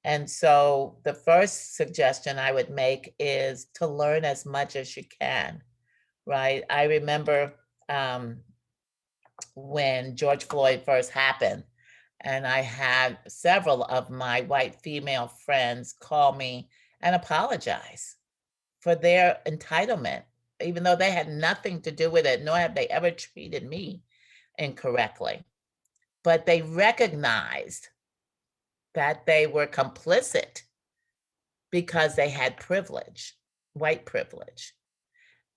And so the first suggestion I would make is to learn as much as you can, right? I remember when George Floyd first happened, and I had several of my white female friends call me and apologize for their entitlement, even though they had nothing to do with it, nor have they ever treated me incorrectly. But they recognized that they were complicit because they had privilege, white privilege.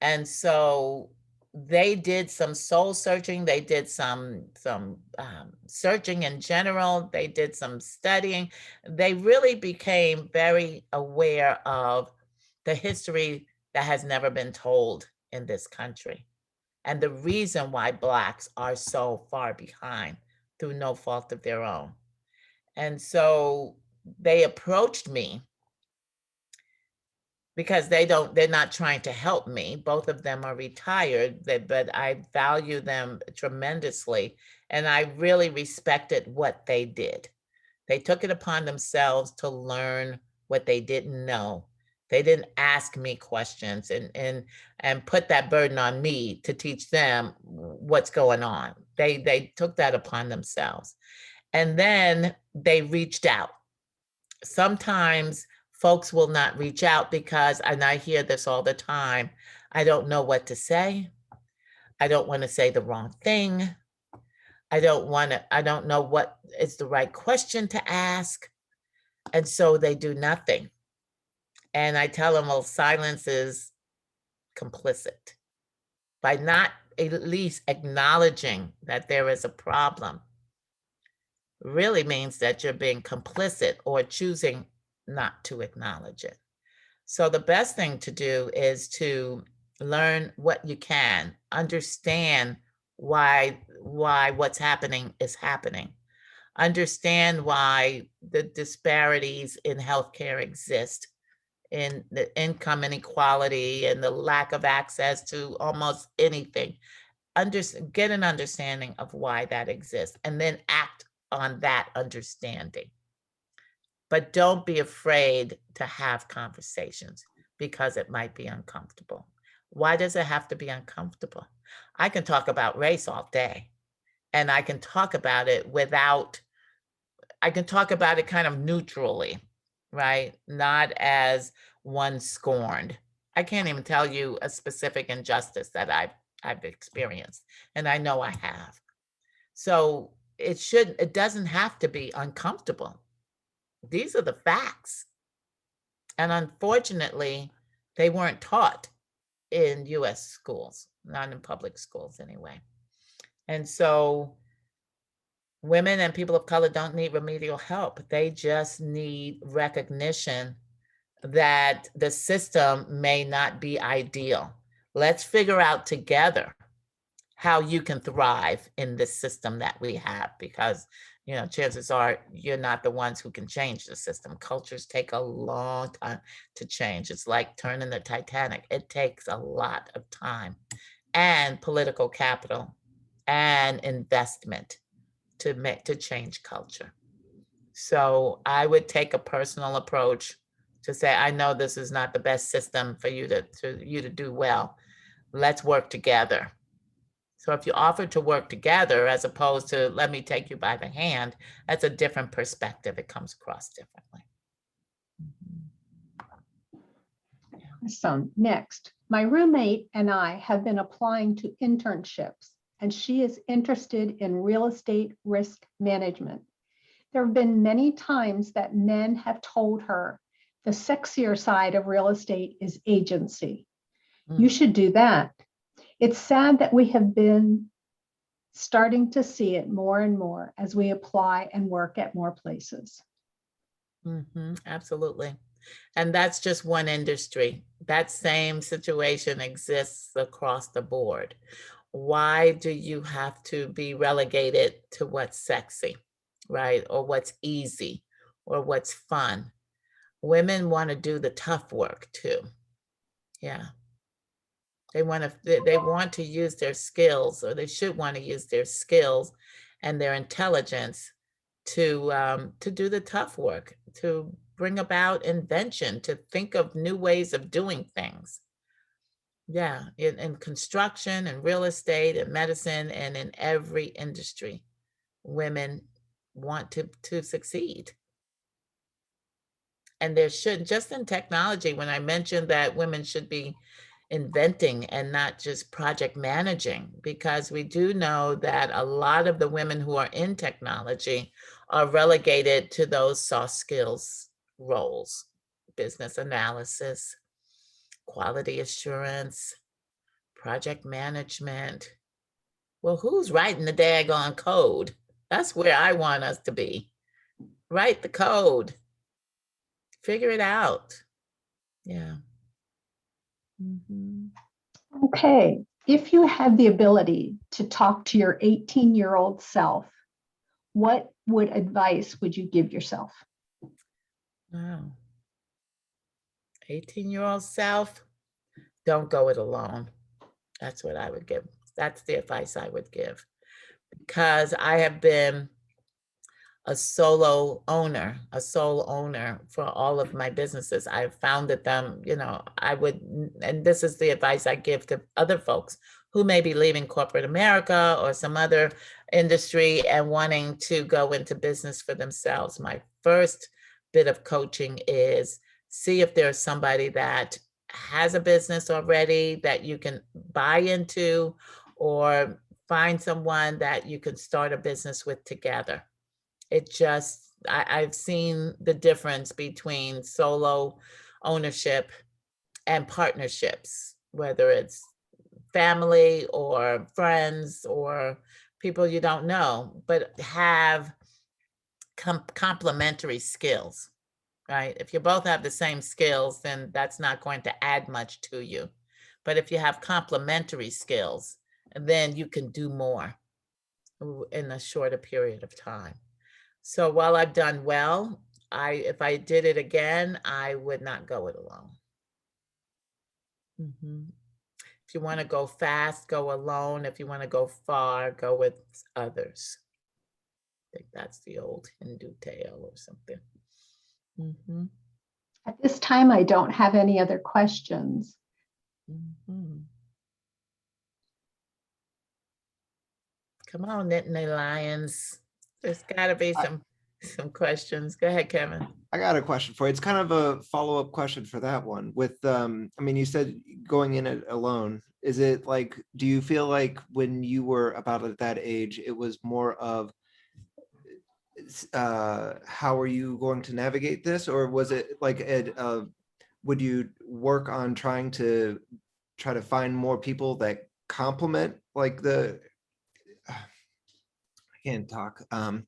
And so they did some soul searching. They did some searching in general. They did some studying. They really became very aware of the history that has never been told in this country, and the reason why Blacks are so far behind through no fault of their own. And so they approached me because they're not trying to help me. Both of them are retired, but I value them tremendously. And I really respected what they did. They took it upon themselves to learn what they didn't know. They didn't ask me questions and put that burden on me to teach them what's going on. They took that upon themselves. And then they reached out. Sometimes folks will not reach out because, and I hear this all the time, I don't know what to say. I don't want to say the wrong thing. I don't know what is the right question to ask. And so they do nothing. And I tell them, well, silence is complicit. By not at least acknowledging that there is a problem really means that you're being complicit or choosing not to acknowledge it. So the best thing to do is to learn what you can, understand why what's happening is happening. Understand why the disparities in healthcare exist, in the income inequality and the lack of access to almost anything. Get an understanding of why that exists and then act on that understanding. But don't be afraid to have conversations because it might be uncomfortable. Why does it have to be uncomfortable? I can talk about race all day, and I can talk about it kind of neutrally, right? Not as one scorned. I can't even tell you a specific injustice that I've experienced, and I know I have. So it doesn't have to be uncomfortable. These are the facts. And unfortunately, they weren't taught in US schools, not in public schools anyway. And so women and people of color don't need remedial help. They just need recognition that the system may not be ideal. Let's figure out together how you can thrive in this system that we have, because chances are you're not the ones who can change the system. Cultures take a long time to change. It's like turning the Titanic. It takes a lot of time and political capital and investment to change culture. So I would take a personal approach to say, I know this is not the best system for you to do well. Let's work together. So if you offer to work together as opposed to let me take you by the hand, that's a different perspective. It comes across differently. So next, my roommate and I have been applying to internships, and she is interested in real estate risk management. There have been many times that men have told her the sexier side of real estate is agency. You should do that. It's sad that we have been starting to see it more and more as we apply and work at more places. Absolutely. And that's just one industry. That same situation exists across the board. Why do you have to be relegated to what's sexy, right? Or what's easy, or what's fun? Women want to do the tough work too. Yeah. They want to use their skills, or they should want to use their skills and their intelligence to do the tough work, to bring about invention, to think of new ways of doing things. Yeah, in construction and real estate and medicine and in every industry, women want to succeed. And there should, just in technology, when I mentioned that women should be inventing and not just project managing, because we do know that a lot of the women who are in technology are relegated to those soft skills roles: business analysis, quality assurance, project management. Well, who's writing the daggone code? That's where I want us to be. Write the code. Figure it out. Yeah. Okay, if you had the ability to talk to your 18-year-old self, what advice would you give yourself? Wow. 18-year-old self, don't go it alone. That's what I would give. That's the advice I would give, because I have been a sole owner for all of my businesses. I've founded them, and this is the advice I give to other folks who may be leaving corporate America or some other industry and wanting to go into business for themselves. My first bit of coaching is see if there's somebody that has a business already that you can buy into, or find someone that you could start a business with together. I've seen the difference between solo ownership and partnerships, whether it's family or friends or people you don't know, but have complementary skills, right? If you both have the same skills, then that's not going to add much to you. But if you have complementary skills, then you can do more in a shorter period of time. So while I've done well, if I did it again, I would not go it alone. If you want to go fast, go alone. If you want to go far, go with others. I think that's the old Hindu tale or something. At this time, I don't have any other questions. Come on, Nittany Lions. There's got to be some questions. Go ahead, Kevin. I got a question for you. It's kind of a follow-up question for that one. With, I mean, you said going in it alone. Is it like, do you feel like when you were about at that age, it was more of, how are you going to navigate this? Or was it like, would you work on trying to find more people that complement like I can't talk. Do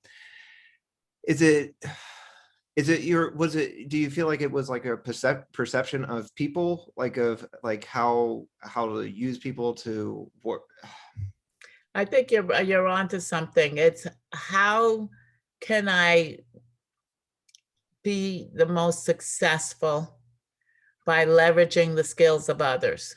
you feel like it was like a perception of people, like of like how to use people to work? I think you're onto something. It's how can I be the most successful by leveraging the skills of others,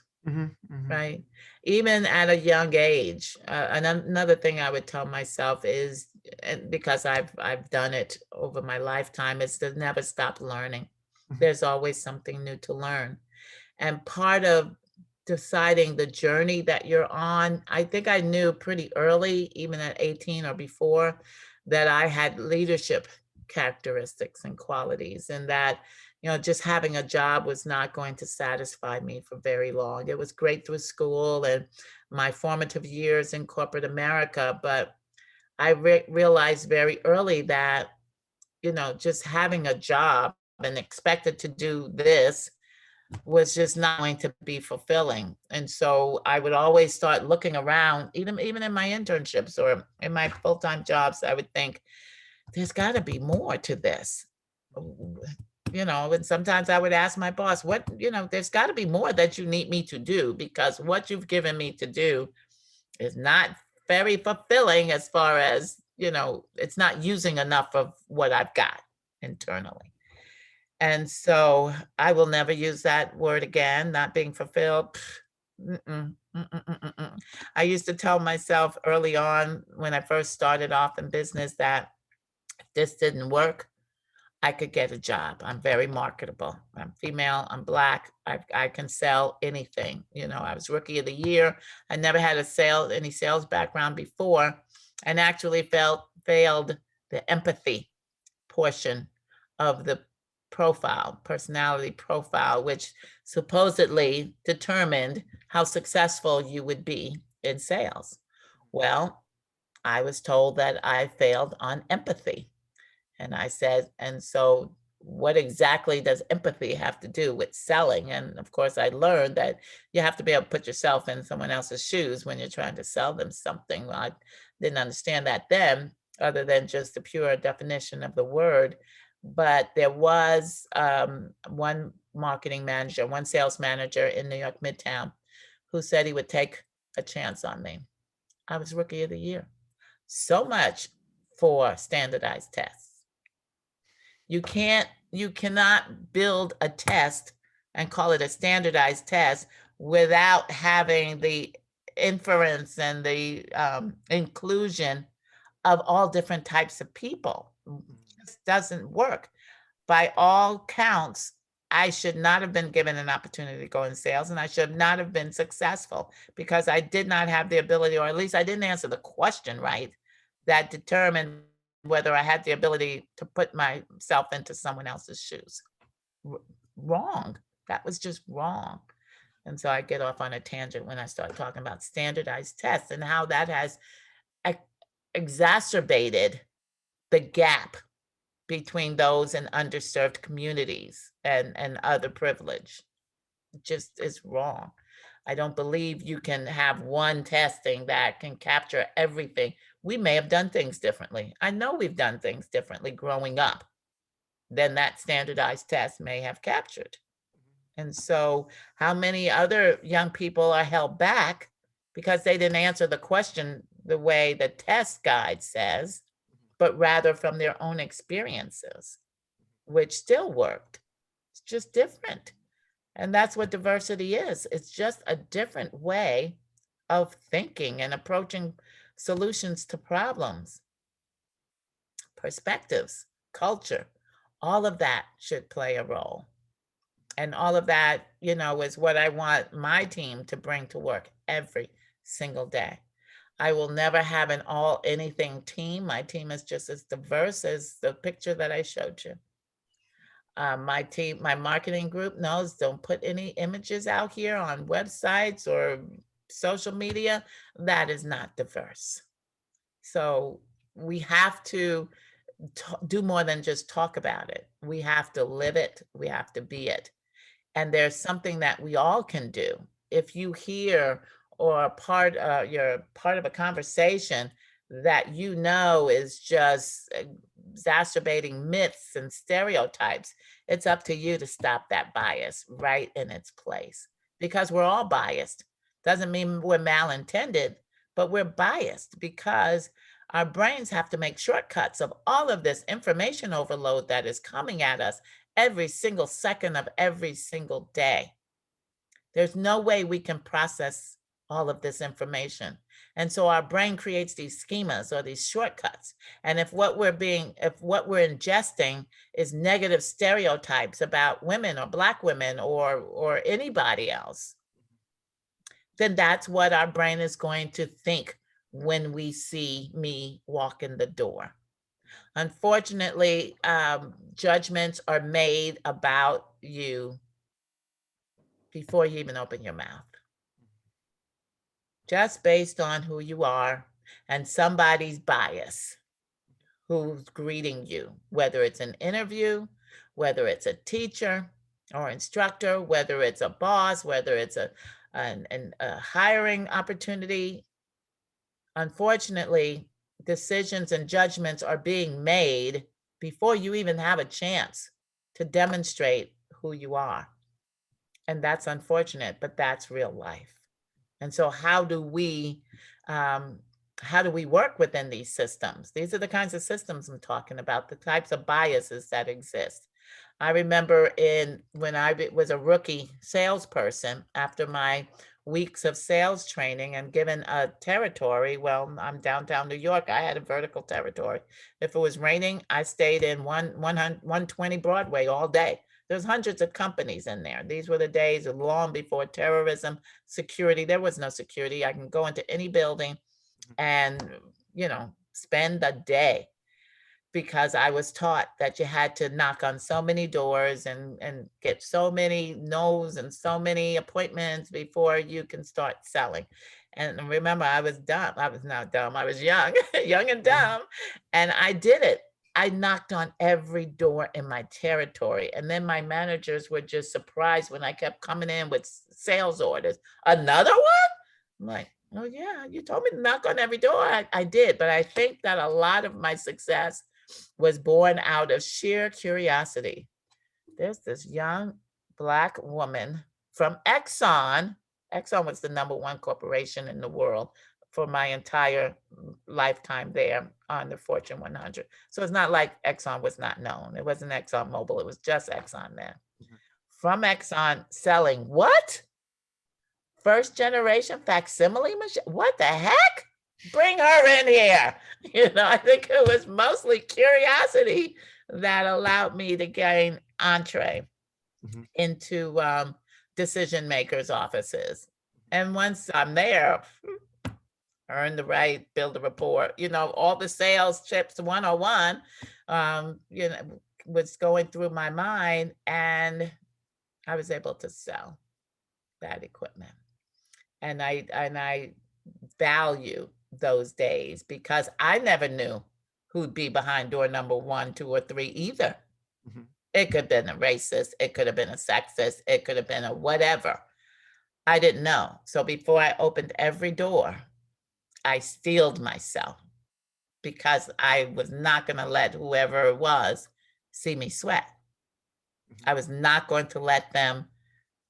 right? Even at a young age. Another thing I would tell myself is, and because I've done it over my lifetime, is to never stop learning. There's always something new to learn. And part of deciding the journey that you're on, I think I knew pretty early, even at 18 or before, that I had leadership characteristics and qualities, and that just having a job was not going to satisfy me for very long. It was great through school and my formative years in corporate America, but I realized very early that, just having a job and expected to do this was just not going to be fulfilling. And so I would always start looking around, even in my internships or in my full-time jobs. I would think, there's got to be more to this. And sometimes I would ask my boss, there's got to be more that you need me to do, because what you've given me to do is not very fulfilling as far as, it's not using enough of what I've got internally. And so I will never use that word again, not being fulfilled. I used to tell myself early on when I first started off in business that if this didn't work, I could get a job. I'm very marketable. I'm female, I'm Black. I can sell anything. I was rookie of the year. I never had any sales background before, and actually failed the empathy portion of the personality profile, which supposedly determined how successful you would be in sales. Well, I was told that I failed on empathy. And I said, and so what exactly does empathy have to do with selling? And of course, I learned that you have to be able to put yourself in someone else's shoes when you're trying to sell them something. Well, I didn't understand that then, other than just the pure definition of the word. But there was one marketing manager, one sales manager in New York Midtown, who said he would take a chance on me. I was rookie of the year. So much for standardized tests. You cannot build a test and call it a standardized test without having the inference and the inclusion of all different types of people. It doesn't work. By all counts, I should not have been given an opportunity to go in sales, and I should not have been successful because I did not have the ability, or at least I didn't answer the question right, that determined whether I had the ability to put myself into someone else's shoes. Wrong. That was just wrong. And so I get off on a tangent when I start talking about standardized tests and how that has exacerbated the gap between those in underserved communities and other privilege. It just is wrong. I don't believe you can have one testing that can capture everything. We may have done things differently. I know we've done things differently growing up than that standardized test may have captured. And so how many other young people are held back because they didn't answer the question the way the test guide says, but rather from their own experiences, which still worked. It's just different. And that's what diversity is. It's just a different way of thinking and approaching solutions to problems, perspectives, culture. All of that should play a role. And all of that, is what I want my team to bring to work every single day. I will never have an all anything team. My team is just as diverse as the picture that I showed you. My team, my marketing group knows don't put any images out here on websites or social media. That is not diverse. So we have to do more than just talk about it. We have to live it. We have to be it. And there's something that we all can do. If you hear or you're part of a conversation that is just exacerbating myths and stereotypes, it's up to you to stop that bias right in its place, because we're all biased. Doesn't mean we're malintended, but we're biased because our brains have to make shortcuts of all of this information overload that is coming at us every single second of every single day. There's no way we can process all of this information. And so our brain creates these schemas or these shortcuts. And if what we're ingesting is negative stereotypes about women or Black women or anybody else, then that's what our brain is going to think when we see me walk in the door. Unfortunately, judgments are made about you before you even open your mouth, just based on who you are and somebody's bias who's greeting you, whether it's an interview, whether it's a teacher or instructor, whether it's a boss, whether it's a hiring opportunity. Unfortunately, decisions and judgments are being made before you even have a chance to demonstrate who you are. And that's unfortunate, but that's real life. And so how do we work within these systems? These are the kinds of systems I'm talking about, the types of biases that exist. I remember when I was a rookie salesperson, after my weeks of sales training and given a territory, well, I'm downtown New York, I had a vertical territory. If it was raining, I stayed in 120 Broadway all day. There's hundreds of companies in there. These were the days long before terrorism, security. There was no security. I can go into any building and, spend the day, because I was taught that you had to knock on so many doors and get so many no's and so many appointments before you can start selling. And remember, I was dumb. I was not dumb. I was young, young and dumb. And I did it. I knocked on every door in my territory. And then my managers were just surprised when I kept coming in with sales orders. Another one? I'm like, oh yeah, you told me to knock on every door. I did. But I think that a lot of my success was born out of sheer curiosity. There's this young Black woman from Exxon. Exxon was the #1 corporation in the world for my entire lifetime there on the Fortune 100. So it's not like Exxon was not known. It wasn't Exxon Mobil. It was just Exxon then. From Exxon selling what? First generation facsimile machine? What the heck? Bring her in here. I think it was mostly curiosity that allowed me to gain entree into decision makers' offices. And once I'm there, earn the right, build a rapport, all the sales chips 101, was going through my mind, and I was able to sell that equipment. And I value those days because I never knew who'd be behind door number 1, 2, or 3 either. It could have been a racist, it could have been a sexist, it could have been a whatever. I didn't know. So before I opened every door, I steeled myself because I was not going to let whoever it was see me sweat. I was not going to let them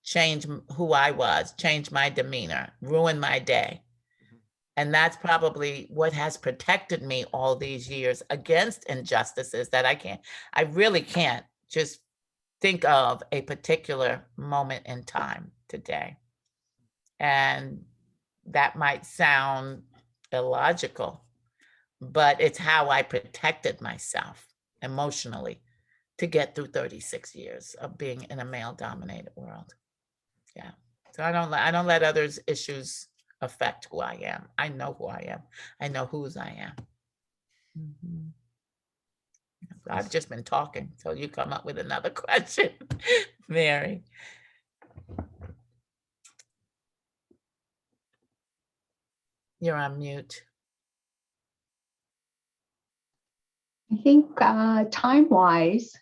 change who I was, change my demeanor, ruin my day. And that's probably what has protected me all these years against injustices that I really can't just think of a particular moment in time today. And that might sound illogical, but it's how I protected myself emotionally to get through 36 years of being in a male-dominated world. Yeah. So I don't let others' issues affect who I am. I know who I am. I know whose I am. I've just been talking, so you come up with another question, Mary. You're on mute. I think time-wise,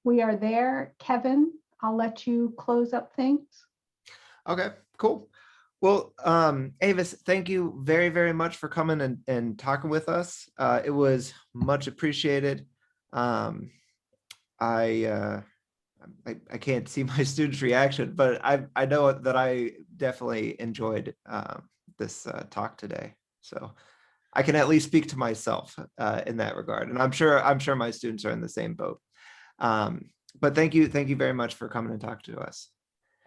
we are there. Kevin, I'll let you close up things. Okay, cool. Well, Avis, thank you very, very much for coming and talking with us. It was much appreciated. I can't see my students' reaction, but I know that I definitely enjoyed this talk today. So I can at least speak to myself in that regard, and I'm sure my students are in the same boat. But thank you very much for coming and talking to us.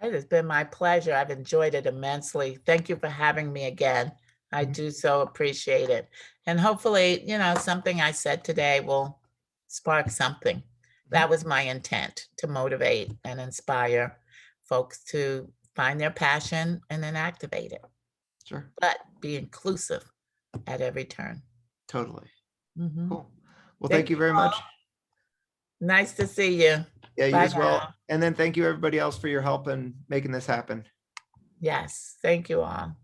It has been my pleasure. I've enjoyed it immensely. Thank you for having me again. I do so appreciate it. And hopefully, something I said today will spark something. That was my intent, to motivate and inspire folks to find their passion and then activate it. Sure. But be inclusive at every turn. Totally. Cool. Well, thank you very much. Nice to see you. Yeah, you Bye as well. now. And then thank you everybody else for your help in making this happen. Yes, thank you all.